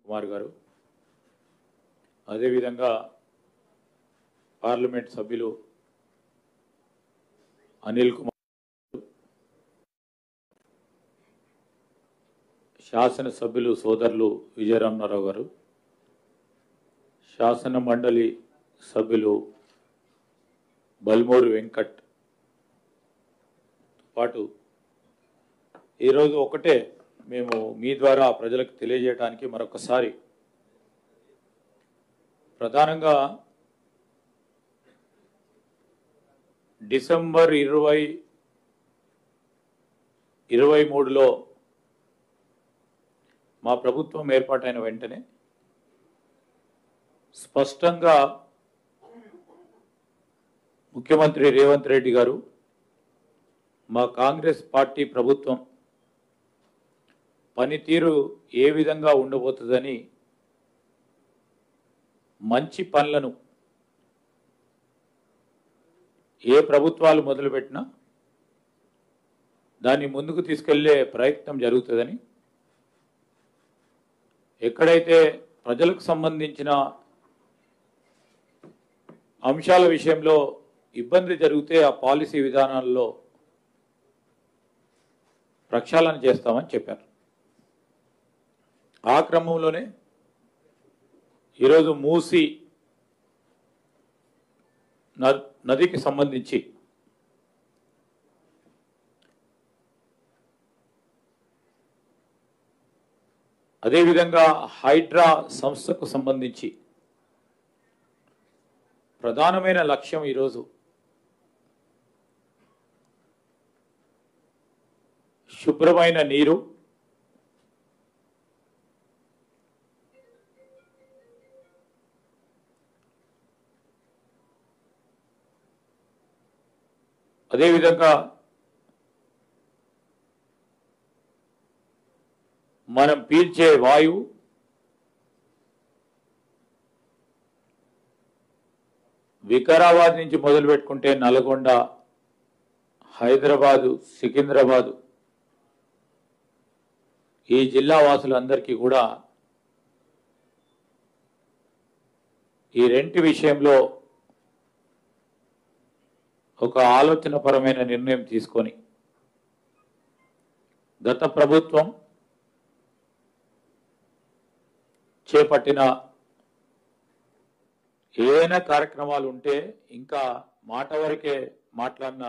కుమార్ గారు, అదేవిధంగా పార్లమెంట్ సభ్యులు అనిల్ కుమార్, శాసన సభ్యులు సోదరులు విజయరామరావు గారు, శాసన మండలి సభ్యులు బల్మూరి వెంకట్ పాటు ఈరోజు ఒకటే మేము మీ ద్వారా ప్రజలకు తెలియజేయడానికి మరొకసారి ప్రధానంగా డిసెంబర్ 2023లో మా ప్రభుత్వం ఏర్పాటైన వెంటనే స్పష్టంగా ముఖ్యమంత్రి రేవంత్ రెడ్డి గారు మా కాంగ్రెస్ పార్టీ ప్రభుత్వం పనితీరు ఏ విధంగా ఉండబోతుందని మంచి పనులను ఏ ప్రభుత్వాలు మొదలుపెట్టినా దాన్ని ముందుకు తీసుకెళ్లే ప్రయత్నం జరుగుతుందని, ఎక్కడైతే ప్రజలకు సంబంధించిన అంశాల విషయంలో ఇబ్బంది జరిగితే ఆ పాలసీ విధానాల్లో ప్రక్షాళన చేస్తామని చెప్పారు. ఆ క్రమంలోనే ఈరోజు మూసీ నదికి సంబంధించి అదేవిధంగా హైడ్రా సంస్థకు సంబంధించి ప్రధానమైన లక్ష్యం ఈరోజు శుభ్రమైన నీరు, అదేవిధంగా మనం పీల్చే వాయువు, వికారాబాద్ నుంచి మొదలు పెట్టుకుంటే నల్గొండ, హైదరాబాదు, సికింద్రాబాదు ఈ జిల్లా వాసులందరికీ కూడా ఈ రెంటి విషయంలో ఒక ఆలోచనపరమైన నిర్ణయం తీసుకొని గత ప్రభుత్వం చేపట్టిన ఏదైనా కార్యక్రమాలు ఉంటే ఇంకా మాట వరకే మాట్లాడిన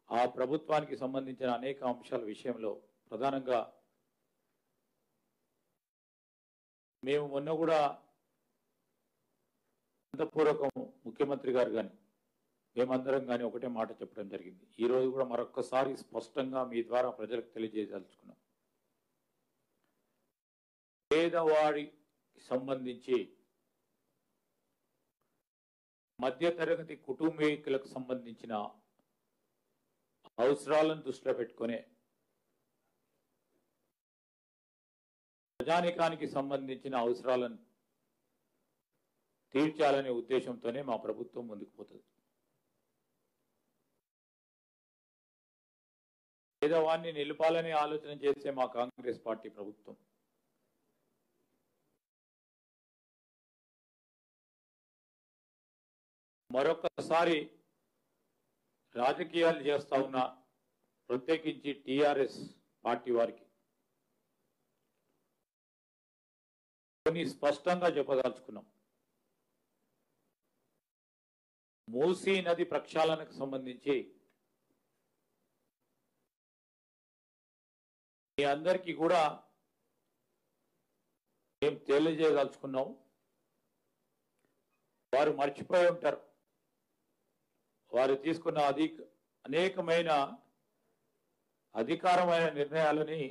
ఆ ప్రభుత్వానికి సంబంధించిన అనేక అంశాల విషయంలో ప్రధానంగా మేము మొన్న కూడా అంతపూర్వకం ముఖ్యమంత్రి గారు కానీ మేమందరం కానీ ఒకటే మాట చెప్పడం జరిగింది. ఈరోజు కూడా మరొక్కసారి స్పష్టంగా మీ ద్వారా ప్రజలకు తెలియజేయదలుచుకున్నాం. పేదవాడికి సంబంధించి మధ్యతరగతి కుటుంబీకులకు సంబంధించిన అవసరాలను దృష్టిలో పెట్టుకునే ప్రజానికానికి సంబంధించిన అవసరాలను తీర్చాలనే ఉద్దేశంతోనే మా ప్రభుత్వం ముందుకు పోతుంది. పేదవాడిని నిలపాలనే ఆలోచన చేసే మా కాంగ్రెస్ పార్టీ ప్రభుత్వం మరొకసారి రాజకీయాలు చేస్తా ఉన్న ప్రత్యేకించి టిఆర్ఎస్ పార్టీ వారికి కొన్ని స్పష్టంగా చెప్పదలుచుకున్నాం. మూసీ నది ప్రక్షాళనకు సంబంధించి మీ అందరికీ కూడా మేము తెలియజేయదలుచుకున్నాం. వారు మర్చిపోయి ఉంటారు, వారు తీసుకున్న అనేకమైన అధికారమైన నిర్ణయాలని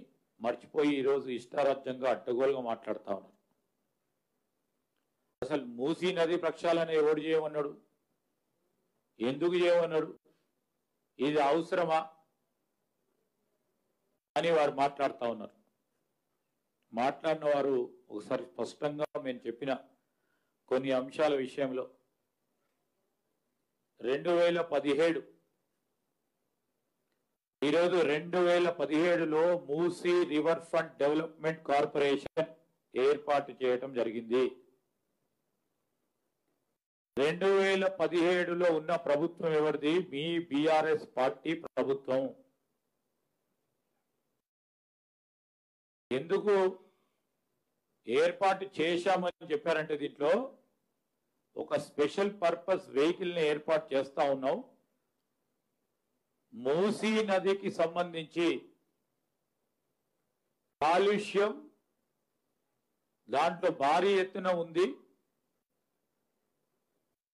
మర్చిపోయి ఈరోజు ఇష్టారాజ్యంగా అడ్డగోలుగా మాట్లాడుతా ఉన్నారు. అసలు మూసీ నది ప్రక్షాళన ఎవడు చేయమన్నాడు, ఎందుకు చేయమన్నాడు, ఇది అవసరమా అని వారు మాట్లాడుతూ ఉన్నారు. మాట్లాడిన వారు ఒకసారి స్పష్టంగా మేము చెప్పిన కొన్ని అంశాల విషయంలో 2017 ఈరోజు 2017లో Musi river front development corporation ఏర్పాటు చేయటం జరిగింది. 2017లో ఉన్న ప్రభుత్వం ఎవరిది? మీ బీఆర్ఎస్ పార్టీ ప్రభుత్వం. ఎందుకు ఏర్పాటు చేశామని చెప్పారంటే దీంట్లో ఒక స్పెషల్ పర్పస్ వెహికల్ ని ఏర్పాటు చేస్తా ఉన్నాం. మూసీ నదికి సంబంధించి కాలుష్యం దాంట్లో భారీ ఎత్తున ఉంది.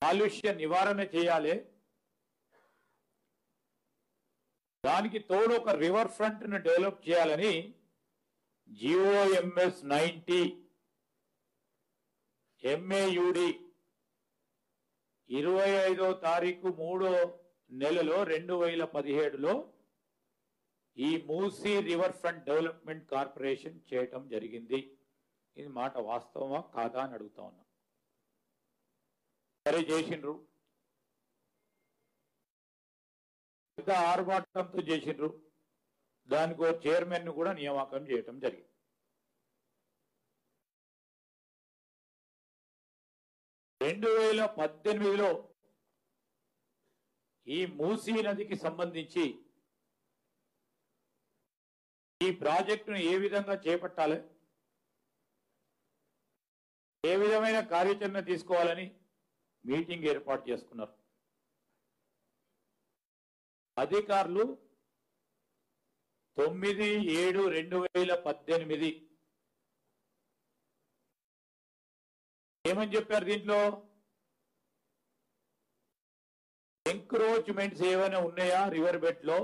కాలుష్య నివారణ చేయాలి. దానికి తోడు ఒక రివర్ ఫ్రంట్ ను డెవలప్ చేయాలని GOMS 90 MAUD 25వ తారీఖు 3వ నెలలో 2017లో ఈ Musi river front development corporation చేయటం జరిగింది. ఇది మాట వాస్తవమా కాదా అని అడుగుతా ఉన్నా. సరే చేసిండ్రు, పెద్ద ఆర్భాటంతో చేసిండ్రు. దానికి ఒక చైర్మన్ ను కూడా నియామకం చేయటం జరిగింది. రెండు 2018లో ఈ మూసీ నదికి సంబంధించి ఈ ప్రాజెక్టును ఏ విధంగా చేపట్టాలి, ఏ విధమైన కార్యాచరణ తీసుకోవాలని మీటింగ్ ఏర్పాటు చేసుకున్నారు. అధికారులు 9/7/2018 ఏమని చెప్పారు? దీంట్లో ఎంక్రోచ్మెంట్స్ ఏమైనా ఉన్నాయా రివర్ బెడ్ లో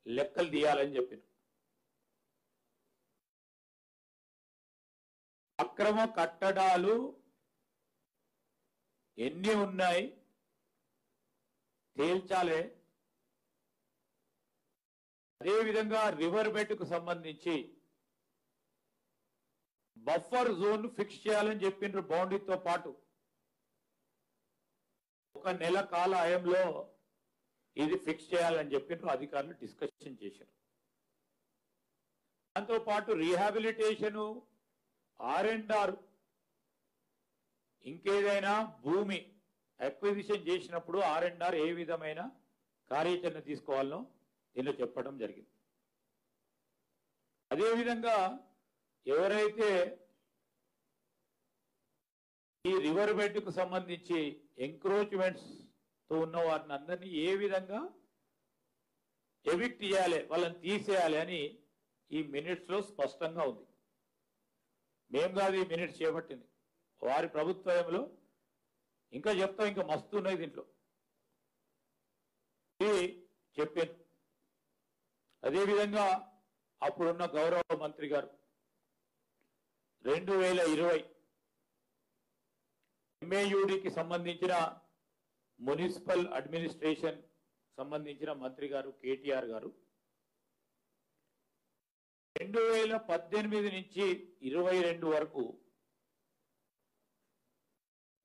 లెక్కలు తీయాలని చెప్పారు. అక్రమ కట్టడాలు ఎన్ని ఉన్నాయి తేల్చాలే. అదేవిధంగా రివర్ బెడ్ కు సంబంధించి బఫర్ జోన్ ఫిక్స్ చేయాలని చెప్పిండ్రు. బౌండరీతో పాటు 1 నెల కాల ఆయంలో ఇది ఫిక్స్ చేయాలని చెప్పిండ్రు. అధికారులు డిస్కషన్ చేశారు. దాంతో పాటు రీహాబిలిటేషన్, R&R, ఇంకేదైనా భూమి అక్విజిషన్ చేసినప్పుడు R&R ఏ విధమైన కార్యాచరణ తీసుకోవాలనో దీనిలో చెప్పడం జరిగింది. అదేవిధంగా ఎవరైతే ఈ రివర్ బెడ్ కు సంబంధించి ఎంక్రోచ్మెంట్స్ తో ఉన్న వారిని అందరినీ ఏ విధంగా ఎవిక్ట్ చేయాలి, వాళ్ళని తీసేయాలి అని ఈ మినిట్స్ లో స్పష్టంగా ఉంది. మేము కాదు ఈ మినిట్స్ చేపట్టింది, వారి ప్రభుత్వంలో. ఇంకా చెప్తాం, ఇంకా మస్తు ఉన్నాయి దీంట్లో చెప్పాను. అదేవిధంగా అప్పుడున్న గౌరవ మంత్రి గారు 2020 MAUDకి సంబంధించిన మున్సిపల్ అడ్మినిస్ట్రేషన్ సంబంధించిన మంత్రి గారు KTR గారు 2018 నుంచి 22 వరకు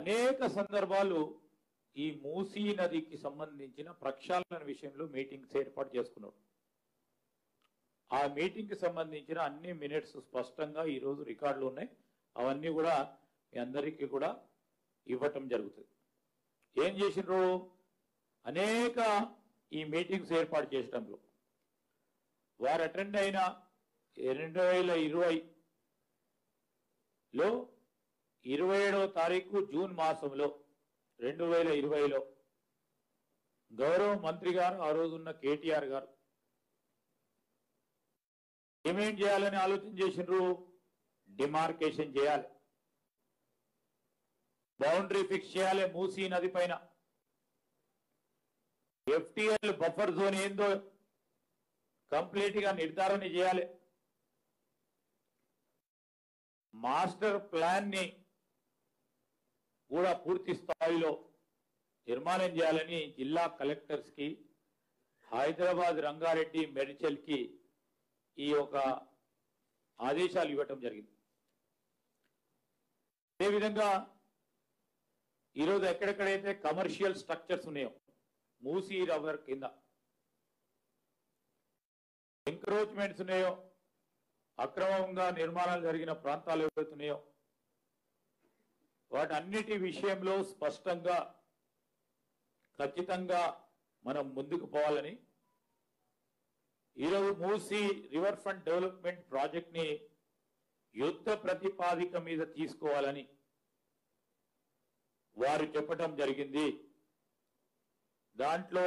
అనేక సందర్భాలు ఈ మూసీ నదికి సంబంధించిన ప్రక్షాళన విషయంలో మీటింగ్స్ ఏర్పాటు చేసుకున్నారు. ఆ మీటింగ్ కి సంబంధించిన అన్ని మినిట్స్ స్పష్టంగా ఈ రోజు రికార్డులు ఉన్నాయి. అవన్నీ కూడా మీ అందరికీ కూడా ఇవ్వటం జరుగుతుంది. ఏం చేసినారు? అనేక ఈ మీటింగ్స్ ఏర్పాటు చేయడంలో వారు అటెండ్ అయిన 2020లో 27వ తారీఖు జూన్ మాసంలో 2020లో గౌరవ మంత్రి గారు, ఆ రోజున్న KTR గారు ఏమేం చేయాలని ఆలోచన చేసినారు? డిమార్కేషన్ చేయాలి, బౌండరీ ఫిక్స్ చేయాలి, మూసీ నది పైన FTL బఫర్ జోన్ ఏందో కంప్లీట్ గా నిర్ధారణ చేయాలి, మాస్టర్ ప్లాన్ ని కూడా పూర్తి స్థాయిలో నిర్మాణం చేయాలని జిల్లా కలెక్టర్స్ కి, హైదరాబాద్, రంగారెడ్డి, మెడ్చల్ కి ఈ యొక్క ఆదేశాలు ఇవ్వటం జరిగింది. అదేవిధంగా ఈరోజు ఎక్కడెక్కడైతే కమర్షియల్ స్ట్రక్చర్స్ ఉన్నాయో మూసీ రివర్ కింద ఎంక్రోచ్మెంట్స్ ఉన్నాయో అక్రమంగా నిర్మాణాలు జరిగిన ప్రాంతాలు ఏవైతున్నాయో వాటన్నిటి విషయంలో స్పష్టంగా ఖచ్చితంగా మనం ముందుకు పోవాలని ఈరోజు Musi river front development project ని యుద్ధ ప్రతిపాదిక మీద తీసుకోవాలని వారు చెప్పడం జరిగింది. దాంట్లో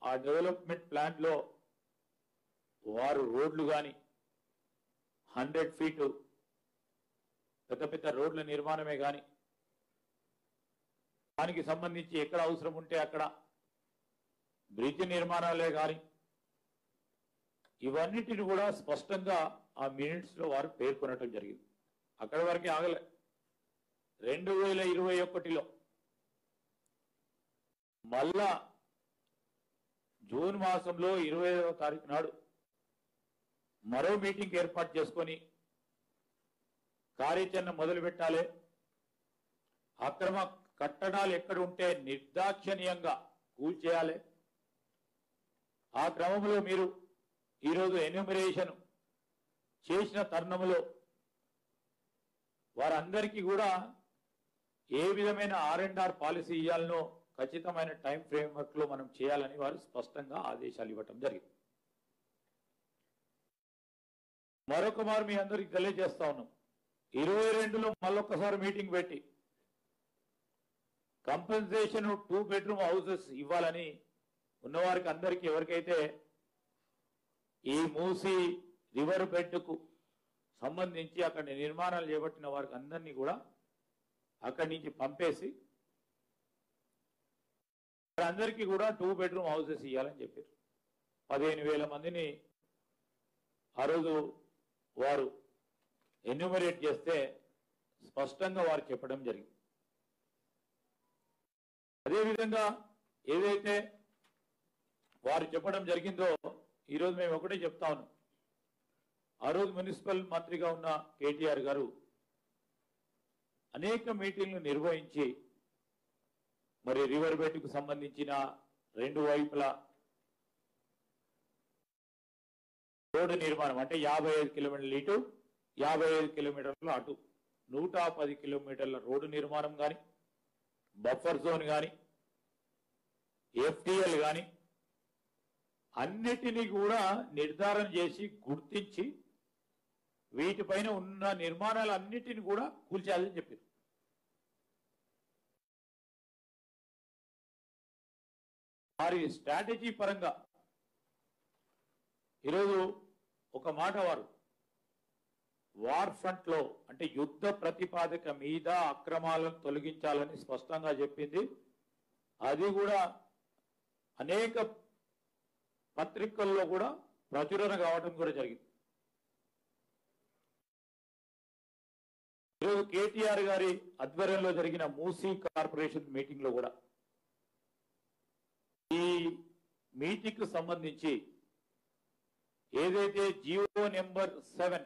ఆ డెవలప్మెంట్ ప్లాన్ లో వారు రోడ్లు కానీ 100 ఫీటు పెద్ద పెద్ద రోడ్ల నిర్మాణమే కానీ దానికి సంబంధించి ఎక్కడ అవసరం ఉంటే అక్కడ బ్రిడ్జ్ నిర్మాణాలే కానీ ఇవన్నిటిని కూడా స్పష్టంగా ఆ మినిట్స్ లో వారు పేర్కొనడం జరిగింది. అక్కడి వరకే ఆగలే. 2021లో మళ్ళా జూన్ మాసంలో 25వ తారీఖు నాడు మరో మీటింగ్ ఏర్పాటు చేసుకొని కార్యాచరణ మొదలు పెట్టాలి. అక్రమ కట్టడాలు ఎక్కడ ఉంటే నిర్దాక్షిణ్యంగా కూల్చేయాలి. ఆ క్రమంలో మీరు ఈరోజు ఎన్యూమరేషన్ చేసిన తరుణంలో వారందరికీ కూడా ఏ విధమైన R&R పాలసీ ఇవ్వాలనో ఖచ్చితమైన టైం ఫ్రేమ్వర్క్ లో మనం చేయాలని వారు స్పష్టంగా ఆదేశాలు ఇవ్వటం జరిగింది. మరొక మారు మీ అందరికి తెలియజేస్తా ఉన్నాం, 22లో మళ్ళొక్కసారి మీటింగ్ పెట్టి కంపెన్సేషన్ 2 బెడ్రూమ్ హౌసెస్ ఇవ్వాలని ఉన్నవారికి అందరికీ ఎవరికైతే ఈ మూసీ రివర్ బెడ్ కు సంబంధించి అక్కడ నిర్మాణాలు చేపట్టిన వారికి అందరినీ కూడా అక్కడి నుంచి పంపేసి అందరికీ కూడా 2 బెడ్రూమ్ హౌసెస్ ఇవ్వాలని చెప్పారు. 15,000 మందిని ఆ రోజు వారు ఎన్యూమరేట్ చేస్తే స్పష్టంగా వారు చెప్పడం జరిగింది. అదేవిధంగా ఏదైతే వారు చెప్పడం జరిగిందో ఈరోజు మేము ఒకటే చెప్తా ఉన్నాం. ఆ రోజు మున్సిపల్ మంత్రిగా ఉన్న కేటీఆర్ గారు అనేక మీటింగ్లు నిర్వహించి మరి రివర్ బెడ్ కు సంబంధించిన 2 వైపులా రోడ్డు నిర్మాణం అంటే 55 కిలోమీటర్లు ఇటు 55 కిలోమీటర్లు అటు 110 కిలోమీటర్ల రోడ్డు నిర్మాణం కానీ బఫర్ జోన్ కానీ FTL కానీ అన్నిటినీ కూడా నిర్ధారణ చేసి గుర్తించి వీటిపైన ఉన్న నిర్మాణాలు అన్నిటిని కూడా కూల్చేయాలని చెప్పారు. వారి స్ట్రాటజీ పరంగా ఈరోజు ఒక మాట వార్ ఫ్రంట్ లో అంటే యుద్ధ ప్రతిపాదక మీద అక్రమాలను తొలగించాలని స్పష్టంగా చెప్పింది. అది కూడా అనేక పత్రికల్లో కూడా ప్రచురణ కావడం కూడా జరిగింది. ఈరోజు కేటీఆర్ గారి ఆధ్వర్యంలో జరిగిన మూసీ కార్పొరేషన్ మీటింగ్ లో కూడా ఈ మీటింగ్ కు సంబంధించి ఏదైతే జియో నెంబర్ 7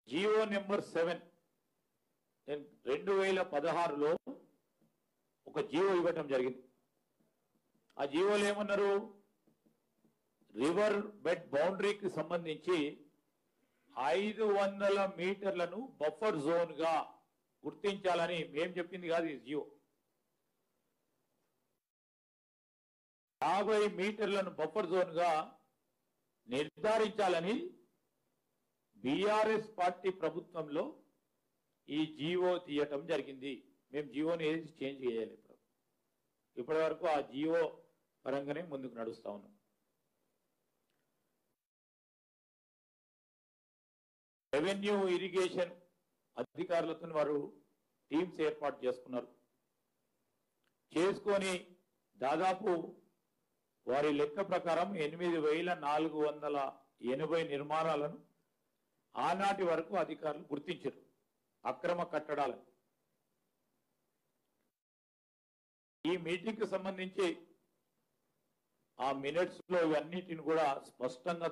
2016లో ఒక జియో ఇవ్వటం జరిగింది. ఆ జియోలో ఏమన్నారు, రివర్ బెడ్ బౌండరీకి సంబంధించి 500 మీటర్లను బఫర్ జోన్ గా గుర్తించాలని మేము చెప్పింది కాదు. ఈ జియో 50 మీటర్లను బఫర్ జోన్ గా నిర్ధారించాలని బీఆర్ఎస్ పార్టీ ప్రభుత్వంలో ఈ జియో తీయటం జరిగింది. మేము జియోని ఏది చేంజ్ చేయాలి. ఇప్పటి వరకు ఆ జియో పరంగానే ముందుకు నడుస్తా ఉన్నాం. రెవెన్యూ ఇరిగేషన్ అధికారులతో వారు టీమ్స్ ఏర్పాటు చేసుకొని దాదాపు వారి లెక్క ప్రకారం 8,480 నిర్మాణాలను ఆనాటి వరకు అధికారులు గుర్తించారు అక్రమ కట్టడాలను. ఈ మీటింగ్ కు సంబంధించి ఆ మినిట్స్ లో ఇవన్నిటిని కూడా స్పష్టంగా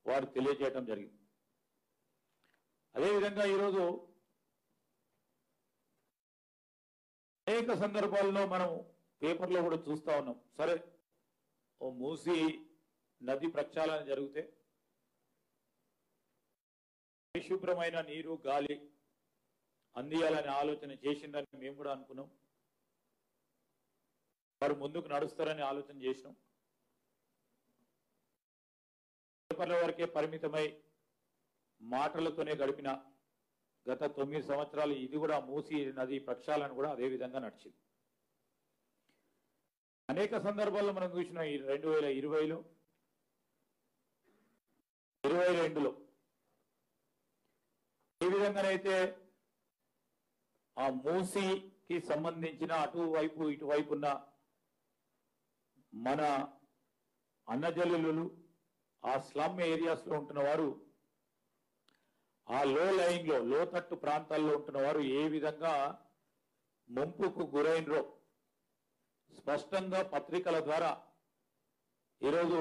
వారు తెలియజేయడం జరిగింది. అదేవిధంగా ఈరోజు అనేక సందర్భాల్లో మనం పేపర్లో కూడా చూస్తా ఉన్నాం. సరే, ఓ మూసీ నది ప్రక్షాళన జరిగితే పరిశుభ్రమైన నీరు గాలి అందియాలనే ఆలోచన చేసిందని మేము కూడా అనుకున్నాం. వారు ముందుకు నడుస్తారని ఆలోచన చేసినాం. పేపర్ల వరకే పరిమితమై మాటలతోనే గడిపిన గత 9 సంవత్సరాలు ఇది కూడా మూసీ నది ప్రక్షాళన కూడా అదే విధంగా నడిచింది. అనేక సందర్భాల్లో మనం చూసిన ఈ 2020లో 22లో ఏ విధంగానైతే ఆ మూసీకి సంబంధించిన అటువైపు ఇటువైపు ఉన్న మన అన్నజల్లులు ఆ స్లమ్ ఏరియాస్ లో ఉంటున్న వారు, ఆ లోతట్టు ప్రాంతాల్లో ఉంటున్న వారు ఏ విధంగా ముంపుకు గురైనరో స్పష్టంగా పత్రికల ద్వారా ఈరోజు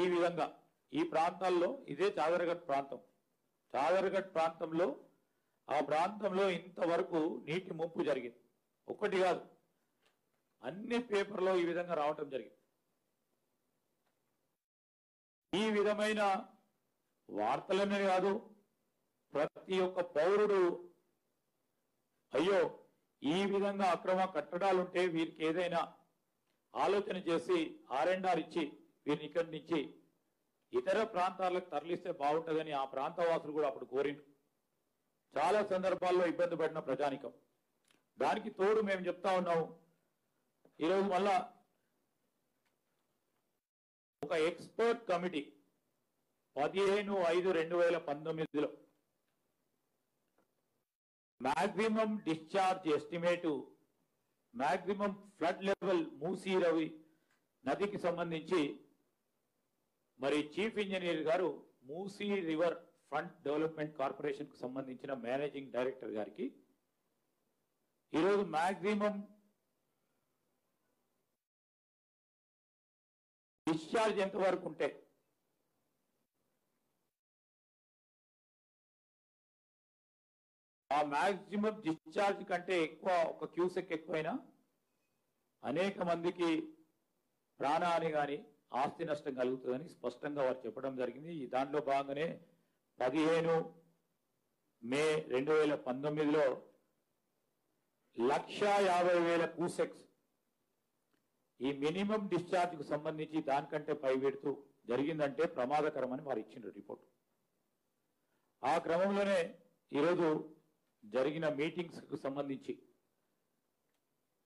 ఈ విధంగా ఈ ప్రాంతాల్లో ఇదే చాదరగట్ ప్రాంతంలో ఆ ప్రాంతంలో ఇంతవరకు నీటి ముంపు జరిగింది. ఒక్కటి కాదు, అన్ని పేపర్లో ఈ విధంగా రావటం జరిగింది. ఈ విధమైన వార్తలనే కాదు, ప్రతి ఒక్క పౌరుడు అయ్యో ఈ విధంగా అక్రమ కట్టడాలుంటే వీరికి ఏదైనా ఆలోచన చేసి R&R ఇచ్చి వీరిని ఇక్కడి నుంచి ఇతర ప్రాంతాలకు తరలిస్తే బాగుంటుందని ఆ ప్రాంతవాసులు కూడా అప్పుడు కోరిండు. చాలా సందర్భాల్లో ఇబ్బంది పడిన ప్రజానికం. దానికి తోడు మేము చెప్తా ఉన్నాము, ఈరోజు మళ్ళా ఒక ఎక్స్పర్ట్ కమిటీ 15/5/2019లో maximum discharge estimate, maximum flood level Musi రవి నదికి సంబంధించి మరి చీఫ్ ఇంజనీర్ గారు Musi river front development corporation కు సంబంధించిన మేనేజింగ్ డైరెక్టర్ గారికి ఈరోజు మాక్సిమం డిశ్చార్జ్ ఎంతవరకు ఉంటే ఆ మాక్సిమం డిశ్చార్జ్ కంటే ఎక్కువ ఒక క్యూసెక్ ఎక్కువైనా అనేక మందికి ప్రాణహాని కానీ ఆస్తి నష్టం కలుగుతుందని స్పష్టంగా వారు చెప్పడం జరిగింది. ఈ దాంట్లో భాగంగానే 15 మే 2019లో 1,50,000 క్యూసెక్స్ ఈ మినిమం డిశ్చార్జ్ కు సంబంధించి దానికంటే పైబెడుతూ జరిగిందంటే ప్రమాదకరమని వారు ఇచ్చిన రిపోర్ట్. ఆ క్రమంలోనే ఈరోజు జరిగిన మీటింగ్స్ కు సంబంధించి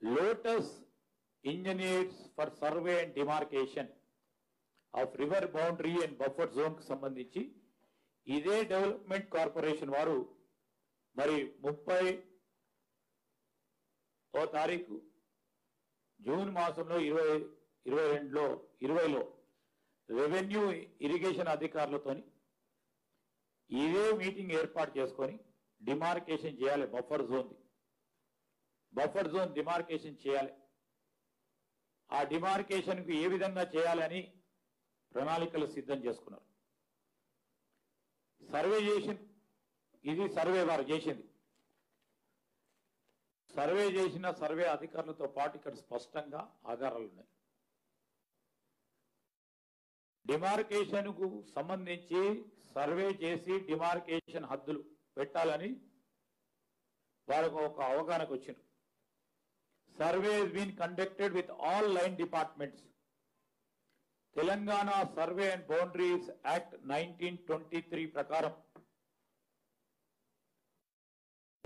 lotus engineers for survey and demarcation of river boundary and buffer zone కు సంబంధించి ఇదే డెవలప్మెంట్ కార్పొరేషన్ వారు మరి 30వ తారీఖు జూన్ మాసంలో 2020లో రెవెన్యూ ఇరిగేషన్ అధికారులతోని ఇదే మీటింగ్ ఏర్పాటు చేసుకొని డిమార్కేషన్ చేయాలి. బఫర్ జోన్ డిమార్కేషన్ చేయాలి. ఆ డిమార్కేషన్ కు ఏ విధంగా చేయాలని ప్రణాళికలు సిద్ధం చేసుకున్నారు. సర్వే ఇది సర్వే వారు చేసింది. సర్వే అధికారులతో పాటు ఇక్కడ స్పష్టంగా ఆధారాలు ఉన్నాయి. డిమార్కేషన్ కు సంబంధించి సర్వే చేసి డిమార్కేషన్ హద్దులు పెట్టాలని వారికి ఒక అవగాహనకు వచ్చింది. Survey has been conducted with all line departments. Telangana survey and boundaries act 1923 ప్రకారం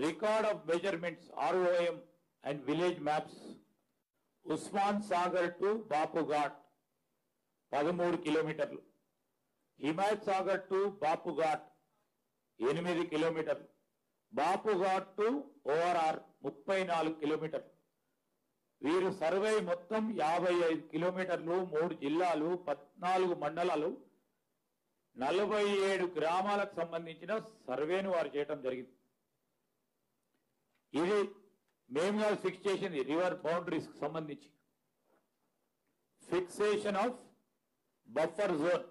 record of measurements ROM and village maps Osman Sagar to Bapughat 13 కిలోమీటర్లు, హిమాయత్ సాగర్ టు బాపుఘాట్ 8 కిలోమీటర్లు, బాపుఘాట్ టు ORR 34 కిలోమీటర్లు. వీరు సర్వే మొత్తం 55 కిలోమీటర్లు, 3 జిల్లాలు, 14 మండలాలు, 47 గ్రామాలకు సంబంధించిన సర్వేను వారు చేయడం జరిగింది. ఇది మేము ఫిక్స్ చేసింది రివర్ బౌండరీస్ కు సంబంధించి fixation of buffer zone,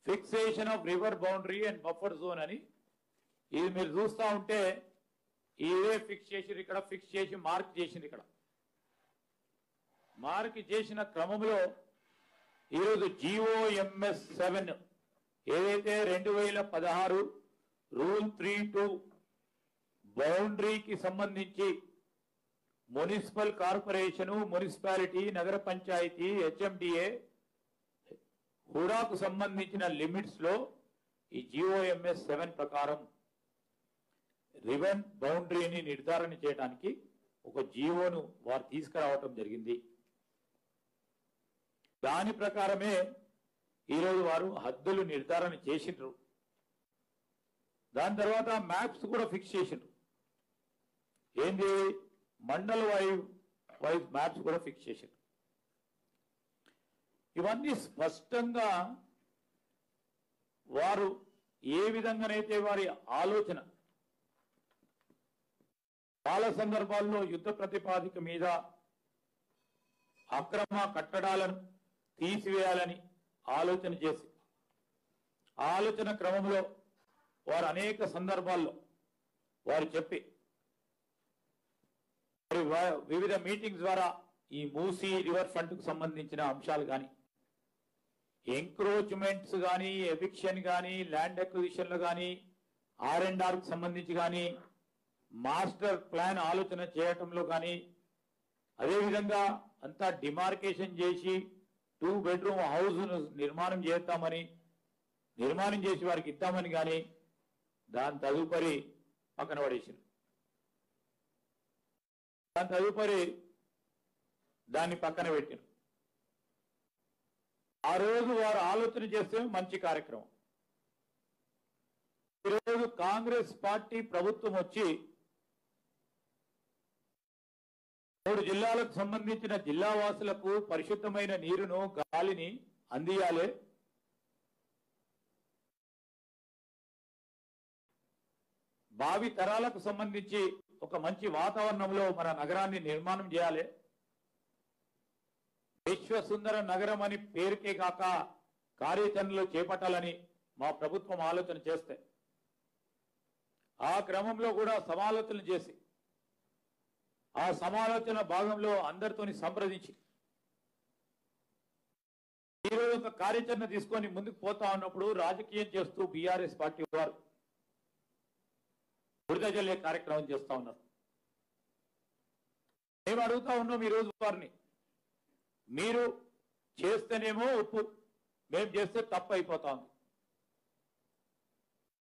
fixation of river boundary and buffer zone అని ఇది మీరు చూస్తా ఉంటే ఇదే ఫిక్స్ చేసి ఇక్కడ ఫిక్స్ చేసి మార్క్ చేసింది. ఇక్కడ మార్క్ చేసిన క్రమంలో ఈరోజు GOMS 7 ఏదైతే 2016 రూల్ 3(2) బౌండరీకి సంబంధించి మున్సిపల్ కార్పొరేషను, మున్సిపాలిటీ, నగర పంచాయతీ, హెచ్ఎండిఏ, హుడాకు సంబంధించిన లిమిట్స్ లో ఈ GOMS 7 ప్రకారం రివెన్ బౌండరీని నిర్ధారణ చేయడానికి ఒక జీవోను వారు తీసుకురావటం జరిగింది. దాని ప్రకారమే ఈరోజు వారు హద్దులు నిర్ధారణ చేసిండ్రు. దాని తర్వాత మ్యాప్స్ కూడా ఫిక్స్ చేసిండ్రు. ఏంది, మండల వైజ్ మ్యాప్స్ కూడా ఫిక్స్ చేసిండ్రు. ఇవన్నీ స్పష్టంగా వారు ఏ విధంగానైతే వారి ఆలోచన చాలా సందర్భాల్లో యుద్ధ ప్రతిపాదిక మీద అక్రమ కట్టడాలను తీసివేయాలని ఆలోచన చేసి ఆలోచన క్రమంలో వారు అనేక సందర్భాల్లో వారు చెప్పి వివిధ మీటింగ్స్ ద్వారా ఈ మూసీ రివర్ ఫ్రంట్ కు సంబంధించిన అంశాలు కానీ, ఎంక్రోచ్మెంట్స్ కానీ, ఎవిక్షన్ కానీ, ల్యాండ్ అక్విజిషన్లు కానీ, R&R కు సంబంధించి కానీ, మాస్టర్ ప్లాన్ ఆలోచన చేయటంలో కానీ, అదేవిధంగా అంతా డిమార్కేషన్ చేసి 2 బెడ్రూమ్ హౌస్ నిర్మాణం చేసి వారికి ఇద్దామని కానీ దాని తదుపరి పక్కన పడేసింది. దాని తదుపరి దాన్ని పక్కన పెట్టిన. ఆ రోజు వారు ఆలోచన చేస్తే మంచి కార్యక్రమం. ఈరోజు కాంగ్రెస్ పార్టీ ప్రభుత్వం వచ్చి 3 జిల్లాలకు సంబంధించిన జిల్లా వాసులకు పరిశుద్ధమైన నీరును, గాలిని అందియాలి. భావి తరాలకు సంబంధించి ఒక మంచి వాతావరణంలో మన నగరాన్ని నిర్మాణం చేయాలి. విశ్వసుందర నగరం అని పేరుకే కాక కార్యాచరణలో చేపట్టాలని మా ప్రభుత్వం ఆలోచన చేస్తే, ఆ క్రమంలో కూడా సమాలోచన చేసి ఆ సమాలోచన భాగంలో అందరితోని సంప్రదించి ఈరోజు ఒక కార్యాచరణ తీసుకొని ముందుకు పోతా ఉన్నప్పుడు రాజకీయం చేస్తూ బీఆర్ఎస్ పార్టీ వారు బురద జల్లే కార్యక్రమం చేస్తా ఉన్నారు. మేము అడుగుతా ఉన్నాం ఈరోజు వారిని, మీరు చేస్తేనేమో ఉప్పు, మేము చేస్తే తప్పు అయిపోతా ఉంది.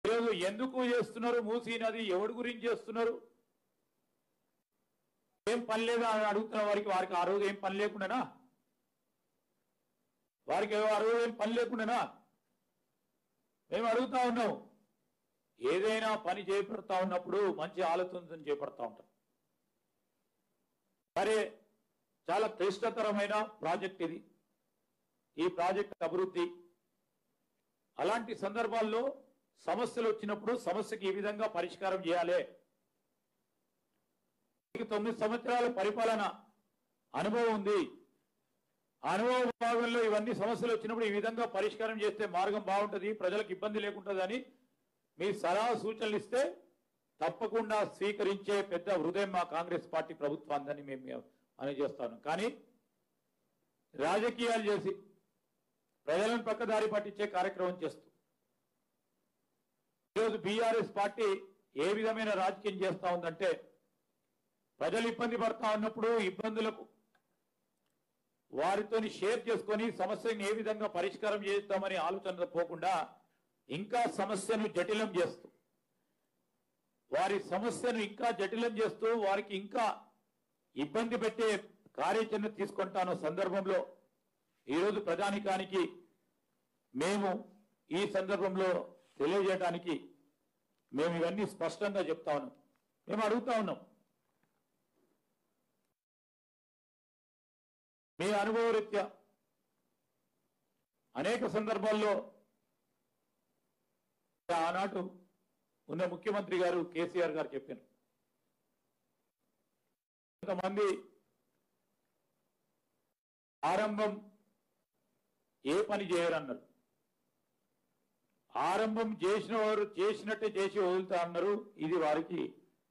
ఈరోజు ఎందుకు చేస్తున్నారు? మూసీ నది ఎవరి గురించి చేస్తున్నారు? ఏం పని లేదా అని అడుగుతున్న వారికి ఆ రోజు ఏం పని లేకుండానా? ఆ రోజు ఏం పని లేకుండానా? మేము అడుగుతా ఉన్నాం. ఏదైనా పని చేపడతా ఉన్నప్పుడు మంచి ఆలోచనతో చేపడతా ఉంటాం. సరే, చాలా క్లిష్టతరమైన ప్రాజెక్ట్ ఇది. ఈ ప్రాజెక్ట్ అభివృద్ధి అలాంటి సందర్భాల్లో సమస్యలు వచ్చినప్పుడు సమస్యకి ఈ విధంగా పరిష్కారం చేయాలి. 9 సంవత్సరాల పరిపాలన అనుభవం ఉంది. అనుభవ భాగంలో ఇవన్నీ సమస్యలు వచ్చినప్పుడు ఈ విధంగా పరిష్కారం చేస్తే మార్గం బాగుంటుంది, ప్రజలకు ఇబ్బంది లేకుంటుందని మీ సలహా సూచనలు ఇస్తే తప్పకుండా స్వీకరించే పెద్ద హృదయం మా కాంగ్రెస్ పార్టీ ప్రభుత్వాన్ని మేము అందజేస్తాను. కానీ రాజకీయాలు చేసి ప్రజలను పక్కదారి పట్టించే కార్యక్రమం చేస్తూ ఈరోజు బీఆర్ఎస్ పార్టీ ఏ విధమైన రాజకీయం చేస్తా ఉందంటే, ప్రజలు ఇబ్బంది పడతా ఉన్నప్పుడు ఇబ్బందులకు వారితోని షేర్ చేసుకొని సమస్యను ఏ విధంగా పరిష్కారం చేద్దామని ఆలోచన పోకుండా ఇంకా సమస్యను జటిలం చేస్తూ వారికి ఇంకా ఇబ్బంది పెట్టే కార్యాచరణ తీసుకుంటాను సందర్భంలో ఈరోజు ప్రజానికానికి మేము ఈ సందర్భంలో తెలియజేయడానికి మేము ఇవన్నీ స్పష్టంగా చెప్తా ఉన్నాం. మేము అడుగుతా ఉన్నాం, మీ అనుభవ రీత్యా అనేక సందర్భాల్లో ఆనాడు ఉన్న ముఖ్యమంత్రి గారు కేసీఆర్ గారు చెప్పారు, కొంతమంది ఆరంభం ఏ పని చేయరన్నారు. ఆరంభం చేసిన వారు చేసినట్టే చేసి వదులుతా అన్నారు. ఇది వారికి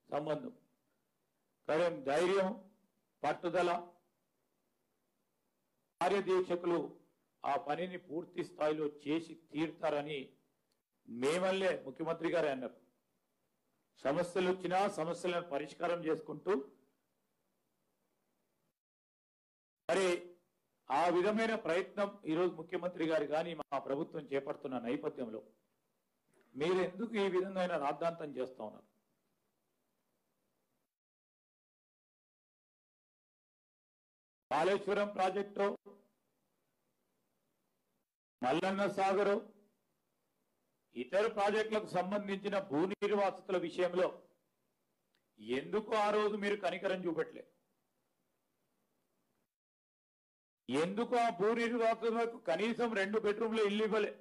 సంబంధం. కానీ ధైర్యం, పట్టుదల, కార్యదీక్షకులు ఆ పనిని పూర్తి స్థాయిలో చేసి తీరుతారని మేమల్లే ముఖ్యమంత్రి గారే అన్నారు, సమస్యలు వచ్చినా సమస్యలను పరిష్కారం చేసుకుంటూ మరి ఆ విధమైన ప్రయత్నం ఈరోజు ముఖ్యమంత్రి గారు కానీ మా ప్రభుత్వం చేపడుతున్న నేపథ్యంలో మీరు ఎందుకు ఈ విధంగా రాద్ధాంతం చేస్తా ఉన్నారు? కాళేశ్వరం ప్రాజెక్టు, మల్లన్న సాగరు, ఇతర ప్రాజెక్టులకు సంబంధించిన భూ నిర్వాసితుల విషయంలో ఎందుకు ఆ రోజు మీరు కనికరం చూపెట్టలే? ఎందుకు ఆ భూ నిర్వాసితులకు కనీసం 2 బెడ్రూమ్ల ఇల్లు ఇవ్వలే?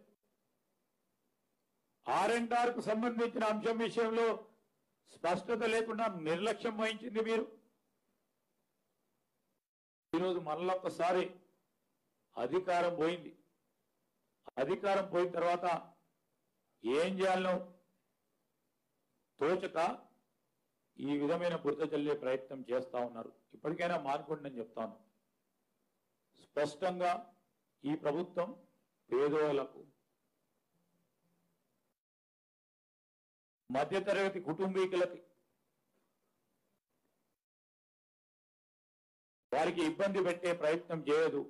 R&R కు సంబంధించిన అంశం విషయంలో స్పష్టత లేకుండా నిర్లక్ష్యం వహించింది మీరు. ఈరోజు మరొకసారి అధికారం పోయింది. అధికారం పోయిన తర్వాత ఏం చేయాలనో తోచక ఈ విధమైన బురద చల్లే ప్రయత్నం చేస్తా ఉన్నారు. ఇప్పటికైనా మానుకోండి అని చెప్తా ఉన్నాను. స్పష్టంగా ఈ ప్రభుత్వం పేదోళ్లకు, మధ్యతరగతి కుటుంబీకులకి, వారికి ఇబ్బంది పెట్టే ప్రయత్నం చేయదు,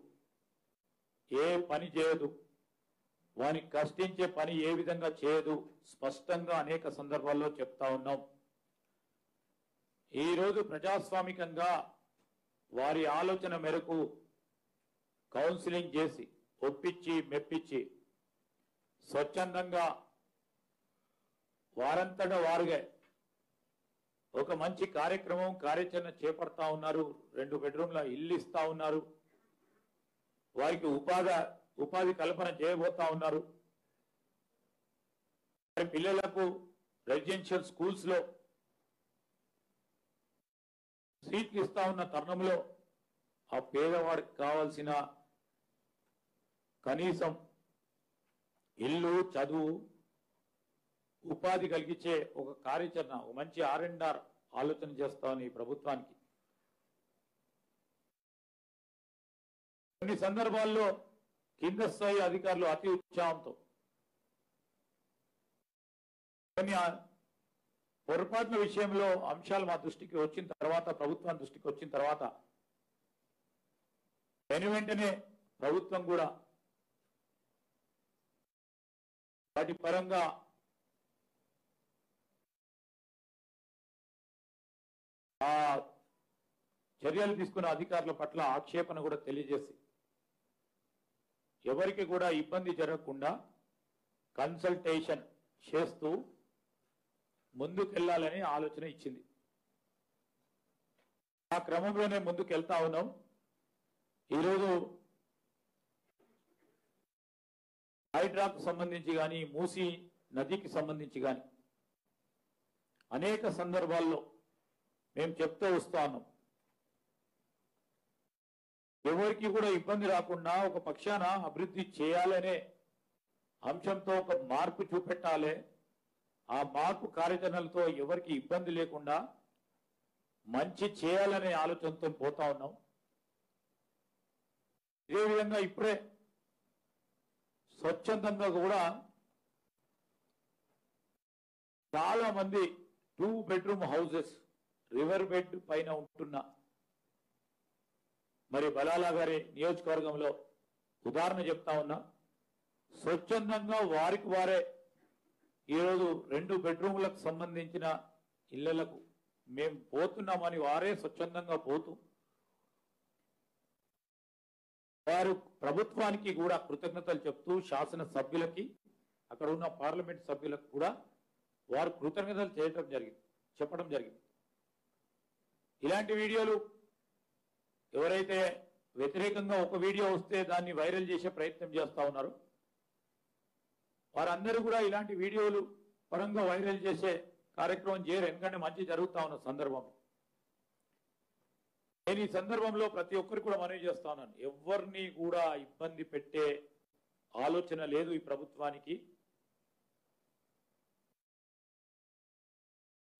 ఏ పని చేయదు, వారికి కష్టించే పని ఏ విధంగా చేయదు. స్పష్టంగా అనేక సందర్భాల్లో చెప్తా ఉన్నాం. ఈరోజు ప్రజాస్వామికంగా వారి ఆలోచన మేరకు కౌన్సిలింగ్ చేసి ఒప్పించి మెప్పించి స్వచ్ఛందంగా వారంతటా వారుగా ఒక మంచి కార్యాచరణ చేపడతా ఉన్నారు. 2 బెడ్రూమ్ల ఇల్లు ఇస్తా ఉన్నారు. వారికి ఉపాధి కల్పన చేయబోతా ఉన్నారు. పిల్లలకు రెసిడెన్షియల్ స్కూల్స్ లో సీట్లు ఇస్తా ఉన్న తరుణంలో ఆ పేదవాడికి కావాల్సిన కనీసం ఇల్లు, చదువు, ఉపాధి కలిగించే ఒక కార్యాచరణ, ఒక మంచి R&R ఆలోచన చేస్తామని ప్రభుత్వానికి కొన్ని సందర్భాల్లో కింద స్థాయి అధికారులు అతి ఉత్సాహంతో కొన్ని పొరపాట్ల విషయంలో అంశాలు మా దృష్టికి వచ్చిన తర్వాత, ప్రభుత్వం దృష్టికి వచ్చిన తర్వాత వెంటనే ప్రభుత్వం కూడా వాటి పరంగా ఆ చర్యలు తీసుకున్న అధికారుల పట్ల ఆక్షేపణ కూడా తెలియజేసి ఎవరికి కూడా ఇబ్బంది జరగకుండా కన్సల్టేషన్ చేస్తూ ముందుకెళ్లాలని ఆలోచన ఇచ్చింది. ఆ క్రమంలోనే ముందుకెళ్తా ఉన్నాం. ఈరోజు హైడ్రాకు సంబంధించి కానీ, మూసీ నదికి సంబంధించి కానీ అనేక సందర్భాల్లో మేము చెప్తూ వస్తా ఉన్నాం. ఎవరికి కూడా ఇబ్బంది రాకుండా ఒక పక్షాన అభివృద్ధి చేయాలనే అంశంతో ఒక మార్పు చూపెట్టాలి. ఆ మార్పు కార్యాచరణలతో ఎవరికి ఇబ్బంది లేకుండా మంచి చేయాలనే ఆలోచనతో పోతా ఉన్నాం. ఇదే విధంగా ఇప్పుడే స్వచ్ఛందంగా కూడా చాలా మంది 2 బెడ్రూమ్ హౌసెస్ రివర్ బెడ్ పైన ఉంటున్న మరి బలాలా గారి నియోజకవర్గంలో ఉదాహరణ చెప్తా ఉన్నా. స్వచ్ఛందంగా వారికి వారే ఈరోజు 2 బెడ్రూమ్లకు సంబంధించిన ఇళ్లకు మేము పోతున్నామని వారే స్వచ్ఛందంగా పోతూ వారు ప్రభుత్వానికి కూడా కృతజ్ఞతలు చెప్తూ, శాసన సభ్యులకి, అక్కడ ఉన్న పార్లమెంట్ సభ్యులకు కూడా వారు కృతజ్ఞతలు చెప్పడం జరిగింది. ఇలాంటి వీడియోలు ఎవరైతే వ్యతిరేకంగా ఒక వీడియో వస్తే దాన్ని వైరల్ చేసే ప్రయత్నం చేస్తా ఉన్నారు, వారందరూ కూడా ఇలాంటి వీడియోలు పరంగా వైరల్ చేసే కార్యక్రమం చేయరు. ఎందుకంటే మంచి జరుగుతా ఉన్న సందర్భం. నేను ఈ సందర్భంలో ప్రతి ఒక్కరికి కూడా మనవి చేస్తా ఉన్నాను, ఎవరిని కూడా ఇబ్బంది పెట్టే ఆలోచన లేదు ఈ ప్రభుత్వానికి.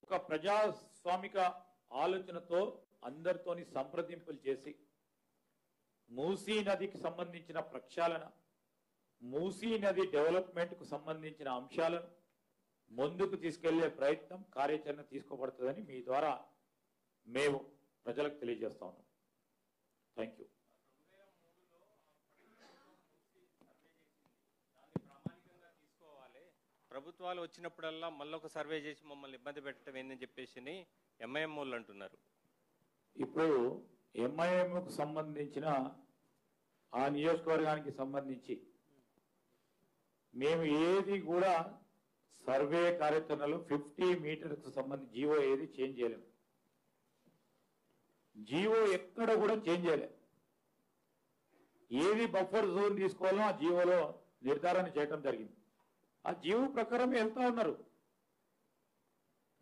ఒక ప్రజాస్వామిక ఆలోచనతో అందరితోని సంప్రదింపులు చేసి మూసీ నదికి సంబంధించిన ప్రక్షాళన మూసీ నది డెవలప్మెంట్ కు సంబంధించిన అంశాలను ముందుకు తీసుకెళ్లే ప్రయత్నం కార్యాచరణ తీసుకోబడుతుందని మీ ద్వారా మేము ప్రజలకు తెలియజేస్తా ఉన్నాం. Thank you. ప్రభుత్వాలు వచ్చినప్పుడల్లా మళ్ళొక సర్వే చేసి మమ్మల్ని ఇబ్బంది పెట్టడం ఏందని చెప్పేసి ఎంఐఎం వాళ్ళు అంటున్నారు. ఇప్పుడు ఎంఐఎంకు సంబంధించిన ఆ నియోజకవర్గానికి సంబంధించి మేము ఏది కూడా సర్వే కార్యాచరణలో 50 మీటర్స్ సంబంధించి జీవో ఏది చేంజ్ చేయలేము. జీవో ఎక్కడ కూడా చేంజ్ చేయలేము. ఏది బఫర్ జోన్ తీసుకోవాలో ఆ జీవోలో నిర్ధారణ చేయడం జరిగింది. ఆ జీవో ప్రకారం వెళ్తా ఉన్నారు.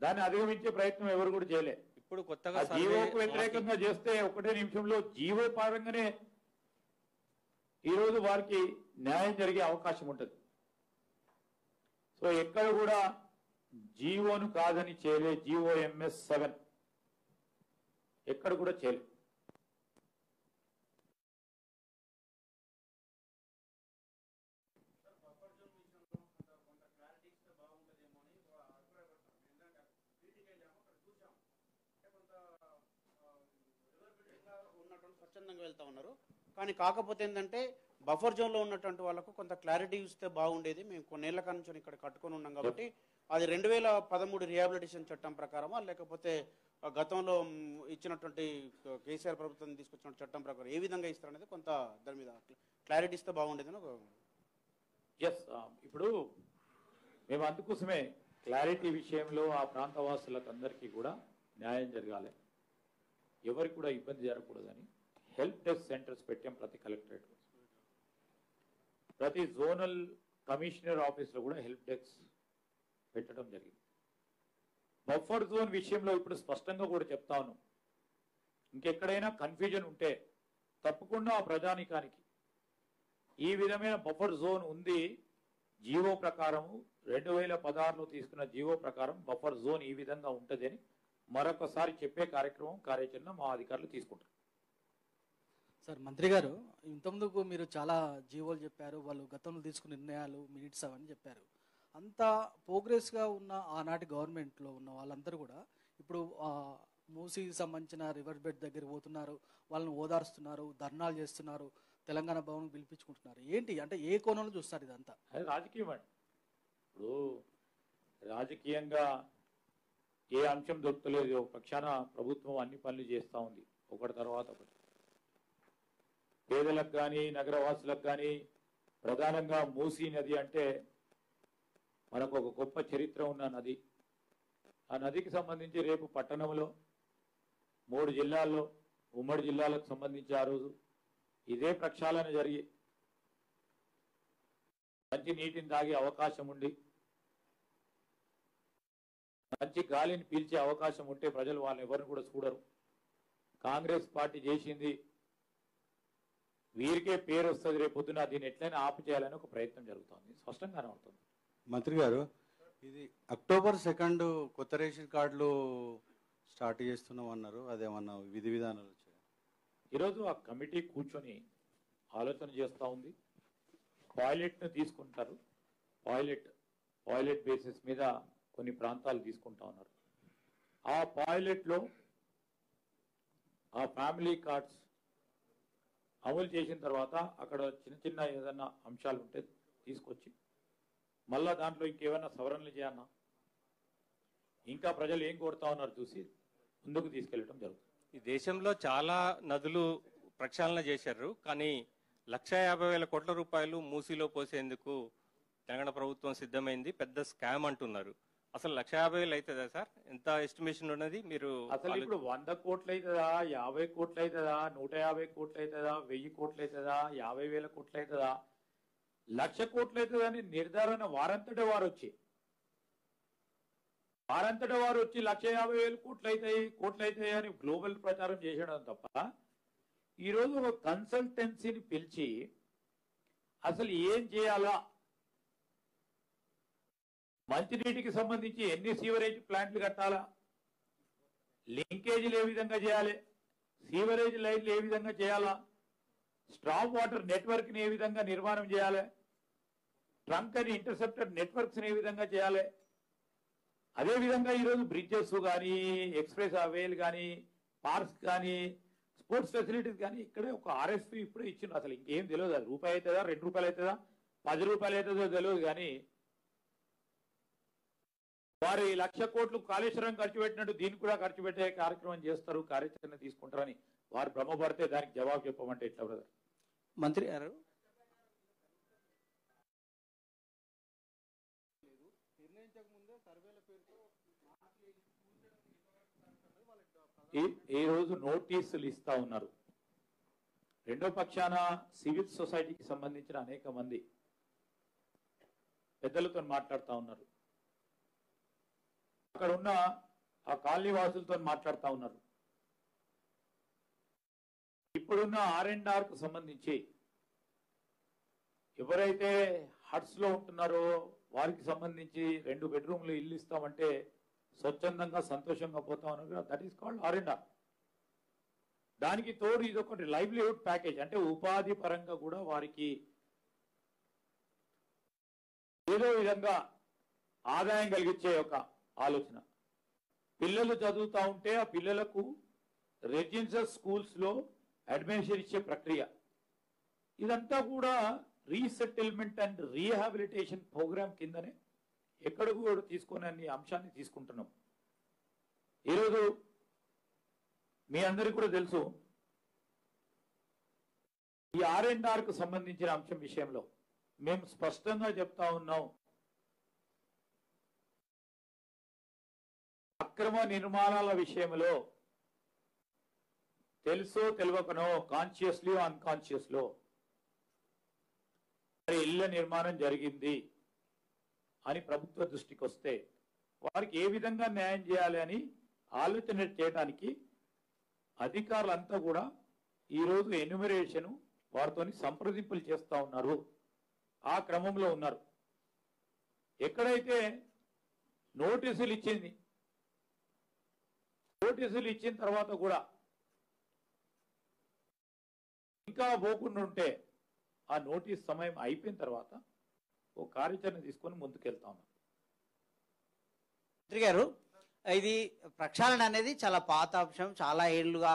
దాన్ని అధిగమించే ప్రయత్నం ఎవరు కూడా చేయలే. ఇప్పుడు కొత్తగా జీవోకు వ్యతిరేకంగా చేస్తే ఒకటే నిమిషంలో జీవో పరంగానే ఈరోజు వారికి న్యాయం జరిగే అవకాశం ఉంటుంది. సో ఎక్కడ కూడా జీవోను కాదని చేయలే. జీవో MS7 ఎక్కడ కూడా చేయలే. స్వచ్ఛందంగా వెళ్తా ఉన్నారు. కానీ కాకపోతే ఏంటంటే బఫర్ జోన్లో ఉన్నటువంటి వాళ్ళకు కొంత క్లారిటీ ఇస్తే బాగుండేది. మేము కొన్నేళ్ల నుంచి ఇక్కడ కట్టుకొని ఉన్నాం కాబట్టి అది 2013 రిహాబిలిటేషన్ చట్టం ప్రకారమా లేకపోతే గతంలో ఇచ్చినటువంటి కేసీఆర్ ప్రభుత్వం తీసుకొచ్చిన చట్టం ప్రకారం ఏ విధంగా ఇస్తారనేది కొంత దాని మీద క్లారిటీ ఇస్తే బాగుండేదని ఇప్పుడు మేము అందుకోసమే క్లారిటీ విషయంలో ఆ ప్రాంతవాసులకు అందరికీ కూడా న్యాయం జరగాలి, ఎవరికి కూడా ఇబ్బంది జరగకూడదని హెల్ప్ డెస్క్ సెంటర్స్ పెట్టాం. ప్రతి కలెక్టరేట్, ప్రతి జోనల్ కమిషనర్ ఆఫీస్లో కూడా హెల్ప్ డెస్క్ పెట్టడం జరిగింది. బఫర్ జోన్ విషయంలో ఇప్పుడు స్పష్టంగా కూడా చెప్తా ఉన్నాం. ఇంకెక్కడైనా కన్ఫ్యూజన్ ఉంటే తప్పకుండా ఆ ప్రజానికానికి ఈ విధమైన బఫర్ జోన్ ఉంది, జీవో ప్రకారము 2016లో తీసుకున్న జీవో ప్రకారం బఫర్ జోన్ ఈ విధంగా ఉంటుంది అని మరొకసారి చెప్పే కార్యాచరణ మా అధికారులు తీసుకుంటారు. సార్, మంత్రి గారు ఇంతకుముందుకు మీరు చాలా జీవోలు చెప్పారు, వాళ్ళు గతంలో తీసుకున్న నిర్ణయాలు మినిట్స్ అవన్నీ చెప్పారు. అంత ప్రోగ్రెస్గా ఉన్న ఆనాటి గవర్నమెంట్లో ఉన్న వాళ్ళందరూ కూడా ఇప్పుడు మూసీకి సంబంధించిన రివర్ బెడ్ దగ్గర పోతున్నారు, వాళ్ళని ఓదారుస్తున్నారు, ధర్నాలు చేస్తున్నారు, తెలంగాణ భవన్ పిలిపించుకుంటున్నారు. ఏంటి అంటే ఏ కోణంలో చూస్తారు ఇదంతా? అది రాజకీయం అండి. ఇప్పుడు రాజకీయంగా ఏ అంశం దొరుకుతలేదు. ఒక పక్షాన ప్రభుత్వం అన్ని పనులు చేస్తూ ఉంది, ఒకటి తర్వాత ఒకటి. పేదలకు కానీ నగరవాసులకు కానీ ప్రధానంగా మూసీ నది అంటే మనకు ఒక గొప్ప చరిత్ర ఉన్న నది. ఆ నదికి సంబంధించి రేపు పట్టణంలో 3 జిల్లాల్లో ఉమ్మడి జిల్లాలకు సంబంధించి ఆ రోజు ఇదే ప్రక్షాళన జరిగి మంచి నీటిని తాగే అవకాశం ఉండి మంచి గాలిని పీల్చే అవకాశం ఉంటే ప్రజలు వాళ్ళని ఎవరిని కూడా చూడరు. కాంగ్రెస్ పార్టీ చేసింది వీరికే పేరు వస్తుంది, రేపు పొద్దున దీన్ని ఎట్లయినా ఆపు చేయాలని ఒక ప్రయత్నం జరుగుతుంది, స్పష్టంగానే ఉంటుంది. మంత్రి గారు, ఇది అక్టోబర్ 2 కొత్త రేషన్ కార్డులు స్టార్ట్ చేస్తున్నాం అన్నారు, అదేమన్నా విధి విధానాలు వచ్చాయి? ఈరోజు ఆ కమిటీ కూర్చొని ఆలోచన చేస్తూ ఉంది. పాయిలెట్ను తీసుకుంటారు, పాయిలెట్ బేసిస్ మీద కొన్ని ప్రాంతాలు తీసుకుంటా ఉన్నారు. ఆ పాయిలెట్లో ఆ ఫ్యామిలీ కార్డ్స్ అమలు చేసిన తర్వాత అక్కడ చిన్న చిన్న ఏదన్నా అంశాలు ఉంటే తీసుకొచ్చి మళ్ళా దాంట్లో ఇంకేమైనా సవరణలు చేయాలన్నా ఇంకా ప్రజలు ఏం కోరుతా ఉన్నారు చూసి ముందుకు తీసుకెళ్లడం జరుగుతుంది. ఈ దేశంలో చాలా నదులు ప్రక్షాళన చేశారు, కానీ 1,50,000 కోట్ల రూపాయలు మూసీలో పోసేందుకు తెలంగాణ ప్రభుత్వం సిద్ధమైంది, పెద్ద స్కామ్ అంటున్నారు. అసలు 1,50,000 అవుతుందా సార్? ఎంత ఎస్టిమేషన్ ఉన్నది మీరు? అసలు ఇప్పుడు 100 కోట్లు అవుతుందా, 50 కోట్లు అవుతుందా, 150 కోట్లు అవుతుందా, 1000 కోట్లు అవుతుందా, 50,000 కోట్లు అవుతుందా, 1,00,000 కోట్లు అవుతుందా అని నిర్ధారణ వారంతటా వారు వచ్చి 1,50,000 కోట్లు అవుతాయి అని గ్లోబల్ ప్రచారం చేసేయడం తప్ప ఈరోజు ఒక కన్సల్టెన్సీని పిలిచి అసలు ఏం చేయాలా, మంచినీటికి సంబంధించి ఎన్ని సీవరేజ్ ప్లాంట్లు కట్టాలా, లింకేజీలు ఏ విధంగా చేయాలి, సీవరేజ్ లైన్లు ఏ విధంగా చేయాలా, స్ట్రాంగ్ వాటర్ నెట్వర్క్ని ఏ విధంగా నిర్మాణం చేయాలి, ట్రంక్ అని ఇంటర్సెప్టర్ నెట్వర్క్స్ ఏ విధంగా చేయాలి, అదే విధంగా ఈరోజు బ్రిడ్జెస్ కానీ, ఎక్స్ప్రెస్ వేలు కానీ, పార్క్స్ కానీ, స్పోర్ట్స్ ఫెసిలిటీస్ కానీ ఇక్కడే ఒక ఆర్ఎస్పీ ఇప్పుడే ఇచ్చిండు. అసలు ఇంకేం తెలియదు, అది రూపాయి అవుతుందా, 2 రూపాయలు అవుతుందా, 10 రూపాయలు అవుతుందో తెలియదు. కానీ వారు 1,00,000 కోట్లు కాళేశ్వరం ఖర్చు పెట్టినట్టు దీనికి కూడా ఖర్చు పెట్టే కార్యక్రమం చేస్తారు, కార్యాచరణ తీసుకుంటారని వారు భ్రమపడితే దానికి జవాబు చెప్పమంటే ఎట్లా బ్రదర్? మంత్రి గారు ఈ రోజు నోటీసులు ఇస్తా ఉన్నారు. రెండో పక్షాన సివిల్ సొసైటీకి సంబంధించిన అనేక మంది పెద్దలతో మాట్లాడుతూ ఉన్నారు, అక్కడ ఉన్న ఆ కాలనీ వాసులతో మాట్లాడుతూ ఉన్నారు. ఇప్పుడున్న R&R కు సంబంధించి ఎవరైతే హట్స్ లో ఉంటున్నారో వారికి సంబంధించి 2 బెడ్రూమ్లు ఇల్లు ఇస్తామంటే స్వచ్ఛందంగా సంతోషంగా పోతా ఉన్నారు. That is called R&R. దానికి తోడు ఇది ఒకటి లైవ్లీహుడ్ ప్యాకేజ్, అంటే ఉపాధి పరంగా కూడా వారికి ఏదో విధంగా ఆదాయం కలిగించే ఒక ఆలోచన. పిల్లలు చదువుతా ఉంటే ఆ పిల్లలకు రెసిడెన్షియల్ స్కూల్స్ లో అడ్మిషన్ ఇచ్చే ప్రక్రియ, ఇదంతా కూడా రీసెటిల్మెంట్ అండ్ రీహాబిలిటేషన్ ప్రోగ్రామ్ కిందనే ఎక్కడికి కూడా తీసుకునే అంశాన్ని తీసుకుంటున్నాం. ఈరోజు మీ అందరికీ కూడా తెలుసు, ఈ R&R కు సంబంధించిన అంశం విషయంలో మేము స్పష్టంగా చెప్తా ఉన్నాం, అక్రమ నిర్మాణాల విషయంలో తెలుసో తెలియకనో, కాన్షియస్లీ అన్కాన్షియస్ లో ఇళ్ల నిర్మాణం జరిగింది అని ప్రభుత్వ దృష్టికి వస్తే వారికి ఏ విధంగా న్యాయం చేయాలి అని ఆలోచన చేయడానికి అధికారులంతా కూడా ఈరోజు ఎన్యూమరేషన్ వారితో సంప్రదింపులు చేస్తూ ఉన్నారు, ఆ క్రమంలో ఉన్నారు. ఎక్కడైతే నోటీసులు ఇచ్చిన తర్వాత కూడా ఇంకా పోకుండా ఉంటే ఆ నోటీస్ సమయం అయిపోయిన తర్వాత ఓ కార్యాచరణ తీసుకొని ముందుకెళ్తా ఉన్నాం. మంత్రి గారు, ఇది ప్రక్షాళన అనేది చాలా పాత అంశం. చాలా ఏళ్లుగా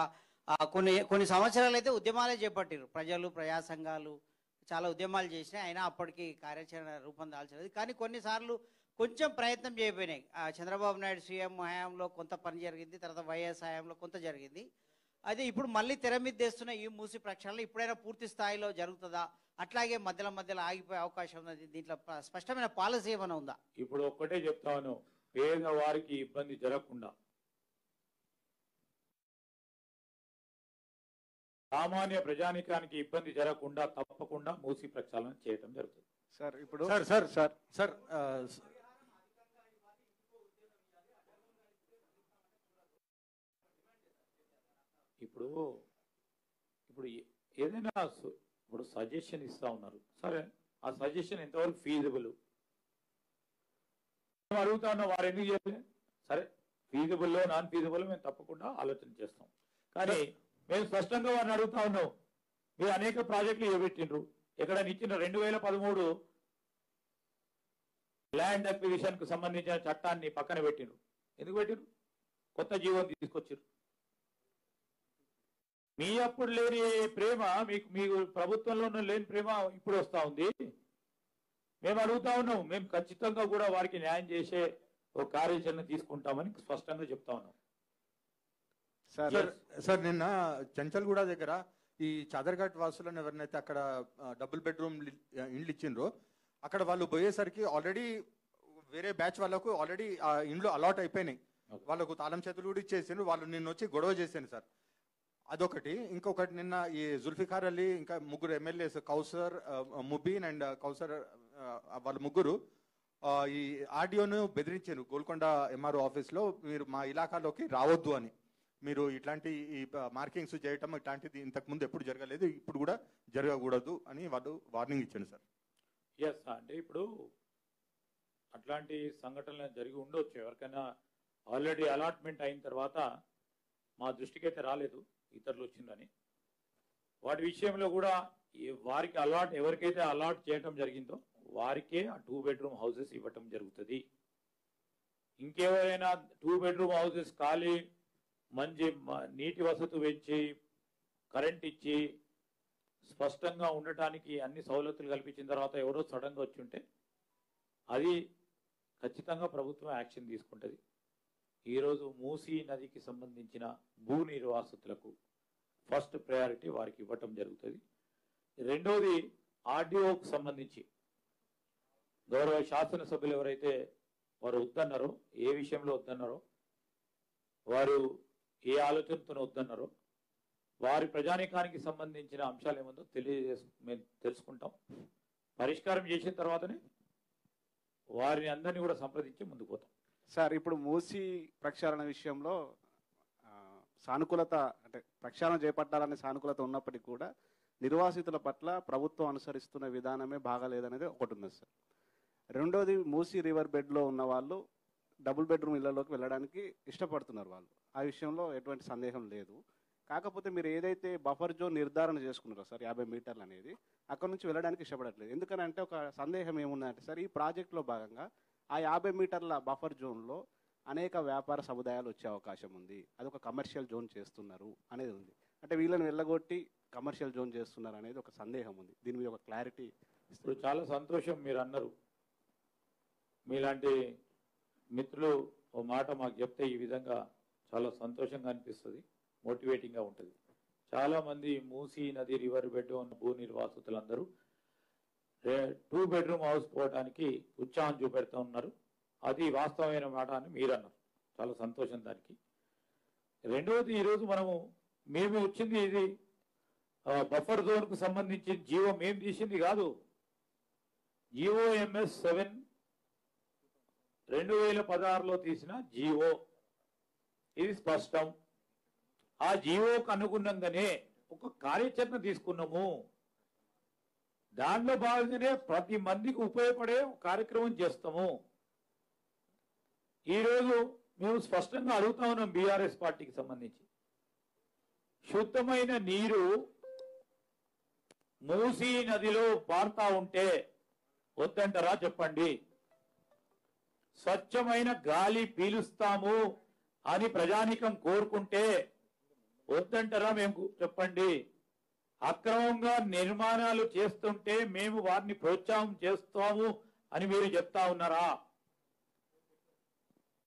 కొన్ని సంవత్సరాలు అయితే ఉద్యమాలే చేపట్టారు. ప్రజలు, ప్రజా సంఘాలు చాలా ఉద్యమాలు చేసినాయి, అయినా అప్పటికి కార్యాచరణ రూపం దాల్చలేదు. కానీ కొన్నిసార్లు కొంచెం ప్రయత్నం చేయబోయినాయి. చంద్రబాబు నాయుడు సీఎం హయాంలో కొంత పని జరిగింది, తర్వాత వైఎస్ హయాంలో కొంత జరిగింది. అదే ఇప్పుడు మళ్ళీ తెర మీద తెస్తున్న ఈ మూసి ప్రక్షాళన ఇప్పుడైనా పూర్తి స్థాయిలో జరుగుతుందా, అట్లాగే మధ్యలో ఆగిపోయే అవకాశం ఉన్నది? దీంట్లో స్పష్టమైన పాలసీ ఏమైనా ఉందా? ఇప్పుడు ఒక్కటే చెప్తాను, పేదవారికి ఇబ్బంది జరగకుండా, సామాన్య ప్రజానికానికి ఇబ్బంది జరగకుండా తప్పకుండా మూసి ప్రక్షాళన చేయడం జరుగుతుంది. సార్ ఇప్పుడు సార్ ఇప్పుడు ఏదైనా ఇప్పుడు సజెషన్ ఇస్తా ఉన్నారు, సరే ఆ సజెషన్ ఎంతవరకు ఫీజిబుల్ అడుగుతా ఉన్నా, వారు ఎందుకు చేయలేదు? సరే ఫీజిబుల్లో నాన్ ఫీజిబుల్ మేము తప్పకుండా ఆలోచన చేస్తాం. కానీ మేము స్పష్టంగా వారిని అడుగుతా ఉన్నాం, మీరు అనేక ప్రాజెక్టులు చేపట్టిండ్రు, ఎక్కడ ఇచ్చిన 2013 ల్యాండ్ అక్విజిషన్ కు సంబంధించిన చట్టాన్ని పక్కన పెట్టిండ్రు. ఎందుకు పెట్టిండ్రు? కొత్త జీవో తీసుకొచ్చారు. మీ అప్పుడు లేని ప్రేమ మీకు ప్రభుత్వంలో లేని ప్రేమ ఇప్పుడు వస్తా ఉంది. మేము అడుగుతా ఉన్నాం, మేము ఖచ్చితంగా కూడా వారికి న్యాయం చేసే ఒక కార్యాచరణ తీసుకుంటామని స్పష్టంగా చెప్తా ఉన్నాం. సార్ నిన్న చంచల్గూడ దగ్గర ఈ చాదర్ఘాట్ వాసులను ఎవరినైతే అక్కడ డబుల్ బెడ్రూమ్ ఇండ్లు ఇచ్చిండ్రో అక్కడ వాళ్ళు పోయేసరికి ఆల్రెడీ వేరే బ్యాచ్ వాళ్ళకు ఆల్రెడీ ఆ ఇండ్లు అలాట్ అయిపోయినాయి, వాళ్ళకు తాళం చేతులు కూడా ఇచ్చేసిండ్రు. వాళ్ళు నిన్న వచ్చి గొడవ చేశాను సార్. అదొకటి. ఇంకొకటి, నిన్న ఈ జుల్ఫికార్ అలీ ఇంకా 3 ఎమ్మెల్యేస్ కౌసర్, ముబీన్ అండ్ కౌసర్, వాళ్ళు ముగ్గురు ఈ ఆడియోను బెదిరించారు గోల్కొండ MRO ఆఫీస్లో, మీరు మా ఇలాకాలోకి రావద్దు అని. మీరు ఇట్లాంటి ఈ మార్కింగ్స్ చేయటం ఇట్లాంటిది ఇంతకుముందు ఎప్పుడు జరగలేదు, ఇప్పుడు కూడా జరగకూడదు అని వాళ్ళు వార్నింగ్ ఇచ్చారు సార్. ఎస్, అంటే ఇప్పుడు అట్లాంటి సంఘటనలు జరిగి ఉండొచ్చు. ఎవరికైనా ఆల్రెడీ అలాట్మెంట్ అయిన తర్వాత మా దృష్టికి అయితే రాలేదు ఇతరులు వచ్చిందని. వాటి విషయంలో కూడా వారికి ఎవరికైతే అలాట్ చేయటం జరిగిందో వారికే ఆ 2 బెడ్రూమ్ హౌసెస్ ఇవ్వటం జరుగుతుంది. ఇంకెవరైనా 2 బెడ్రూమ్ హౌసెస్ ఖాళీ మంచి నీటి వసతి పెంచి కరెంట్ ఇచ్చి స్పష్టంగా ఉండటానికి అన్ని సౌలతులు కల్పించిన తర్వాత ఎవరో సడన్గా వచ్చి ఉంటే అది ఖచ్చితంగా ప్రభుత్వం యాక్షన్ తీసుకుంటుంది. ఈరోజు మూసీ నదికి సంబంధించిన భూ నిర్వాసితులకు ఫస్ట్ ప్రయారిటీ వారికి ఇవ్వటం జరుగుతుంది. రెండోది ఆర్డీఓకి సంబంధించి గౌరవ శాసనసభ్యులు ఎవరైతే వారు వద్దన్నారో, ఏ విషయంలో వద్దన్నారో, వారు ఏ ఆలోచనతో వద్దన్నారో, వారి ప్రజానీకానికి సంబంధించిన అంశాలు ఏముందో మేము తెలుసుకుంటాం. పరిష్కారం చేసిన తర్వాతనే వారిని అందరినీ కూడా సంప్రదించి ముందుకు పోతాం. సార్, ఇప్పుడు మూసీ ప్రక్షాళన విషయంలో సానుకూలత, అంటే ప్రక్షాళన చేపట్టాలనే సానుకూలత ఉన్నప్పటికీ కూడా నిర్వాసితుల పట్ల ప్రభుత్వం అనుసరిస్తున్న విధానమే బాగాలేదనేది ఒకటి ఉంది సార్. రెండోది, మూసీ రివర్ బెడ్లో ఉన్న వాళ్ళు డబుల్ బెడ్రూమ్ ఇళ్లలోకి వెళ్ళడానికి ఇష్టపడుతున్నారు. వాళ్ళు ఆ విషయంలో ఎటువంటి సందేహం లేదు. కాకపోతే మీరు ఏదైతే బఫర్ జోన్ నిర్ధారణ చేసుకున్నారో సార్ 50 మీటర్లు అనేది, అక్కడ నుంచి వెళ్ళడానికి ఇష్టపడట్లేదు. ఎందుకనంటే ఒక సందేహం ఏముందంటే సార్, ఈ ప్రాజెక్టులో భాగంగా ఆ 50 మీటర్ల బఫర్ జోన్లో అనేక వ్యాపార సముదాయాలు వచ్చే అవకాశం ఉంది. అదొక కమర్షియల్ జోన్ చేస్తున్నారు అనేది ఉంది. అంటే వీళ్ళని వెళ్ళగొట్టి కమర్షియల్ జోన్ చేస్తున్నారు అనేది ఒక సందేహం ఉంది. దీని మీద ఒక క్లారిటీ. ఇప్పుడు చాలా సంతోషం మీరు అన్నారు. మీలాంటి మిత్రులు ఓ మాట మాకు చెప్తే ఈ విధంగా చాలా సంతోషంగా అనిపిస్తుంది, మోటివేటింగ్గా ఉంటుంది. చాలామంది మూసీ నది రివర్ బెడ్ ఉన్న భూ నిర్వాసితులందరూ 2 బెడ్రూమ్ హౌస్ పోవడానికి ఉత్సాహం చూపెడుతూ ఉన్నారు. అది వాస్తవమైన మాట అని మీరు అన్నారు. చాలా సంతోషం దానికి. రెండవది, ఈరోజు మేము వచ్చింది ఇది బఫర్ జోన్కు సంబంధించి జీవో మేము తీసింది కాదు. GOMS 7 2016లో తీసిన జీవో ఇది స్పష్టం. ఆ జీవోకు అనుగుణంగానే ఒక కార్యాచరణ తీసుకున్నాము. దాంట్లో భాగంగానే ప్రతి మందికి ఉపయోగపడే కార్యక్రమం చేస్తాము. ఈరోజు మేము స్పష్టంగా అడుగుతా ఉన్నాం బీఆర్ఎస్ పార్టీకి సంబంధించి, శుద్ధమైన నీరు మూసీ నదిలో పారుతా ఉంటే వద్దంటారా చెప్పండి. స్వచ్ఛమైన గాలి పీలుస్తాము అని ప్రజానికం కోరుకుంటే వద్దంటారా మేము చెప్పండి. అక్రమంగా నిర్మాణాలు చేస్తుంటే మేము వారిని ప్రోత్సాహం చేస్తాము అని మీరు చెప్తా ఉన్నారా?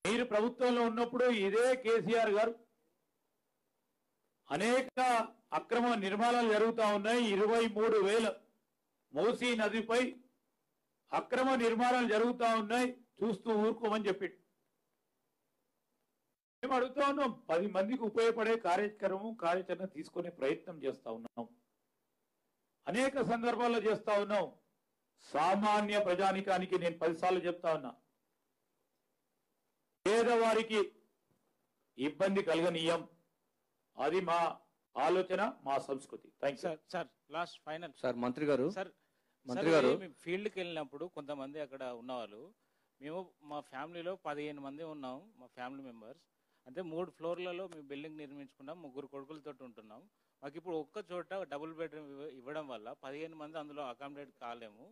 మీరు ప్రభుత్వంలో ఉన్నప్పుడు ఇదే కేసీఆర్ గారు అనేక అక్రమ నిర్మాణాలు జరుగుతూ ఉన్నాయి. 23,000 మూసీ నదిపై అక్రమ నిర్మాణాలు జరుగుతూ ఉన్నాయి, చూస్తూ ఊరుకోమని చెప్పి మేము అడుగుతా ఉన్నాం. 10 మందికి ఉపయోగపడే కార్యాచరణ తీసుకునే ప్రయత్నం చేస్తా ఉన్నాం. అనేక సందర్భాల్లో చేస్తా ఉన్నాం. సామాన్య ప్రజానికానికి నేను 10 సార్లు చెప్తా ఉన్నా, పేదవారికి ఇబ్బంది కలగనీయం. అది మా ఆలోచన, మా సంస్కృతి. Thank you sir. Last final sir మంత్రి గారు ఫీల్డ్కి వెళ్ళినప్పుడు కొంతమంది అక్కడ ఉన్నవాళ్ళు, మేము మా ఫ్యామిలీలో 15 మంది ఉన్నాం, మా ఫ్యామిలీ మెంబర్స్. అంటే 3 ఫ్లోర్లలో మేము బిల్డింగ్ నిర్మించుకున్నాం, 3 కొడుకులతో ఉంటున్నాం. మాకు ఇప్పుడు ఒక్క చోట డబుల్ బెడ్రూమ్ ఇవ్వడం వల్ల 15 మంది అందులో అకామిడేట్ కాలేము.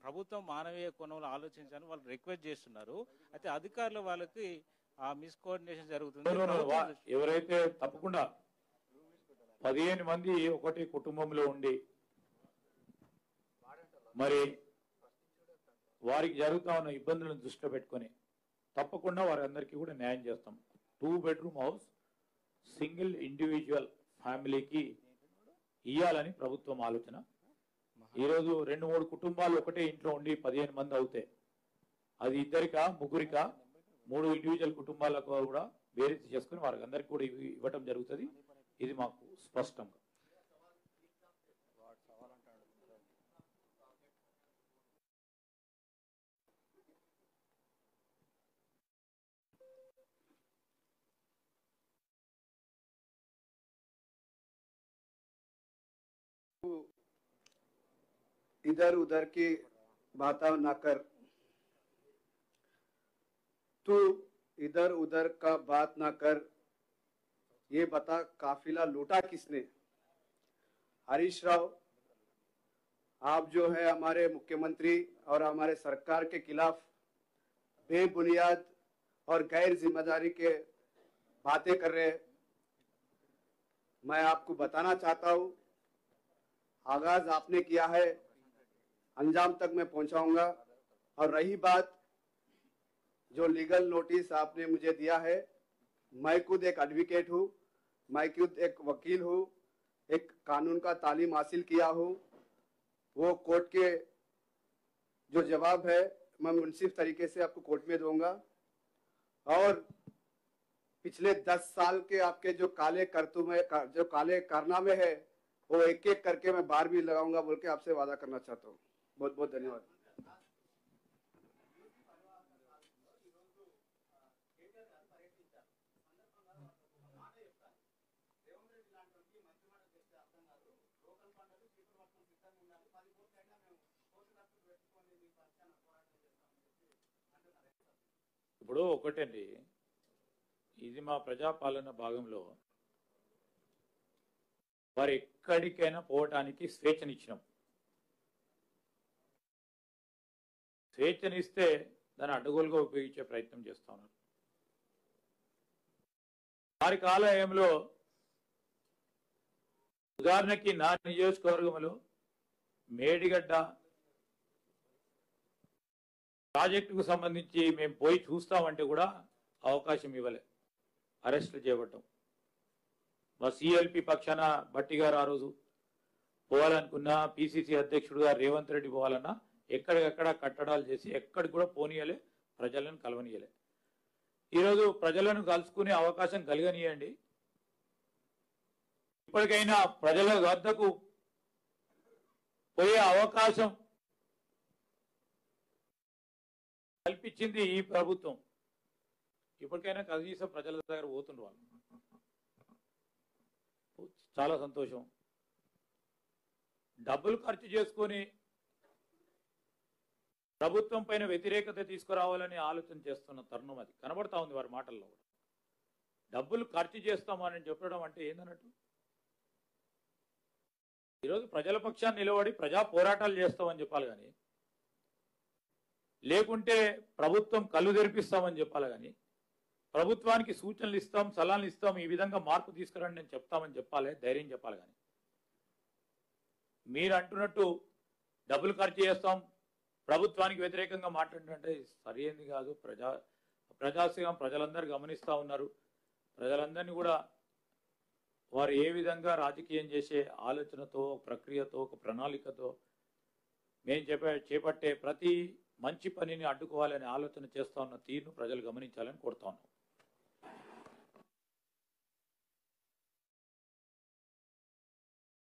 ప్రభుత్వం మానవీయ కోణంలో ఆలోచించాలని వాళ్ళు రిక్వెస్ట్ చేస్తున్నారు. అయితే అధికారులు వాళ్ళకి ఆ మిస్కోఆర్డినేషన్ జరుగుతుంది. ఎవరైతే తప్పకుండా 15 మంది ఒకటి కుటుంబంలో ఉండి మరి వారికి జరుగుతా ఉన్న ఇబ్బందులను దృష్టిలో పెట్టుకొని తప్పకుండా వారందరికీ కూడా న్యాయం చేస్తాం. 2 బెడ్రూమ్ హౌస్ సింగిల్ ఇండివిజువల్ ఫ్యామిలీకి ఇయ్యాలని ప్రభుత్వం ఆలోచన. ఈరోజు 2-3 కుటుంబాలు ఒకటే ఇంట్లో ఉండి 15 మంది అవుతే అది ఇద్దరికా ముగ్గురికా 3 ఇండివిజువల్ కుటుంబాలకు కూడా బేరీజ్ చేసుకుని వారికి అందరికీ కూడా ఇవ్వటం జరుగుతుంది. ఇది మాకు స్పష్టంగా. इधर उधर की बातें ना कर, तू इधर उधर का बात ना कर, ये बता काफिला लूटा किसने? हरीश राव आप जो है हमारे मुख्यमंत्री और हमारे सरकार के खिलाफ बेबुनियाद और गैर जिम्मेदारी के बातें कर रहे हैं। मैं आपको बताना चाहता हूं, आगाज आपने किया है, अंजाम तक मैं पहुंचाऊंगा। और रही बात जो लीगल नोटिस आपने मुझे दिया है, मैं खुद एक एडवोकेट हूं, मैं खुद एक वकील हूं, एक कानून का तालीम हासिल किया हूं। वो कोर्ट के जो जवाब है मैं मुनसिफ तरीके से आपको कोर्ट में दूंगा। और पिछले 10 साल के आपके जो काले करतूत जो काले कारनामे है वो एक एक करके मैं बार भी लगाऊंगा बोल के आपसे वादा करना चाहता हूँ। बहुत बहुत धन्यवाद। ఇప్పుడు ఒకటండి, ఇది మా ప్రజాపాలన భాగంలో వారు ఎక్కడికైనా పోవటానికి స్వేచ్ఛనిచ్చినాం. స్వేచ్ఛనిస్తే దాన్ని అడ్డగోలుగా ఉపయోగించే ప్రయత్నం చేస్తా ఉన్నారు. వారి కాలయంలో ఉదాహరణకి నా నియోజకవర్గంలో మేడిగడ్డ ప్రాజెక్టుకు సంబంధించి మేము పోయి చూస్తామంటే కూడా అవకాశం ఇవ్వలే, అరెస్టులు చేయబడ్డాం. మా సిఎల్పి పక్షాన భట్టి గారు ఆ రోజు పోవాలనుకున్నా, పిసిసి అధ్యక్షుడుగా రేవంత్ రెడ్డి పోవాలన్నా ఎక్కడికక్కడ కట్టడాలు చేసి ఎక్కడికి కూడా పోనీయలే, ప్రజలను కలవనీయలే. ఈరోజు ప్రజలను కలుసుకునే అవకాశం కలగనీయండి. ఇప్పటికైనా ప్రజల వద్దకు పోయే అవకాశం కల్పించింది ఈ ప్రభుత్వం. ఇప్పటికైనా కనీసం ప్రజల దగ్గర పోతుండ్రు వాళ్ళు. చాలా సంతోషం. డబ్బులు ఖర్చు చేసుకొని ప్రభుత్వం పైన వ్యతిరేకత తీసుకురావాలని ఆలోచన చేస్తున్న తరుణం అది కనబడతా ఉంది వారి మాటల్లో కూడా. డబ్బులు ఖర్చు చేస్తామని చెప్పడం అంటే ఏందన్నట్టు? ఈరోజు ప్రజల పక్షాన్ని నిలబడి ప్రజా పోరాటాలు చేస్తామని చెప్పాలి కానీ, లేకుంటే ప్రభుత్వం కళ్ళు తెరిపిస్తామని చెప్పాలి కానీ, ప్రభుత్వానికి సూచనలు ఇస్తాం, సలహాలు ఇస్తాం, ఈ విధంగా మార్పు తీసుకురండి నేను చెప్తామని చెప్పాలి, ధైర్యం చెప్పాలి. కానీ మీరు అంటున్నట్టు డబ్బులు ఖర్చు చేస్తాం, ప్రభుత్వానికి వ్యతిరేకంగా మాట్లాడుతుంటే సరైనది కాదు. ప్రజాస్వామ్యం ప్రజలందరూ గమనిస్తూ ఉన్నారు. ప్రజలందరినీ కూడా వారు ఏ విధంగా రాజకీయం చేసే ఆలోచనతో, ప్రక్రియతో, ఒక ప్రణాళికతో మేము చేపట్టే ప్రతి మంచి పనిని అడ్డుకోవాలనే ఆలోచన చేస్తా ఉన్న తీరును ప్రజలు గమనించాలని కోరుతా ఉన్నాం.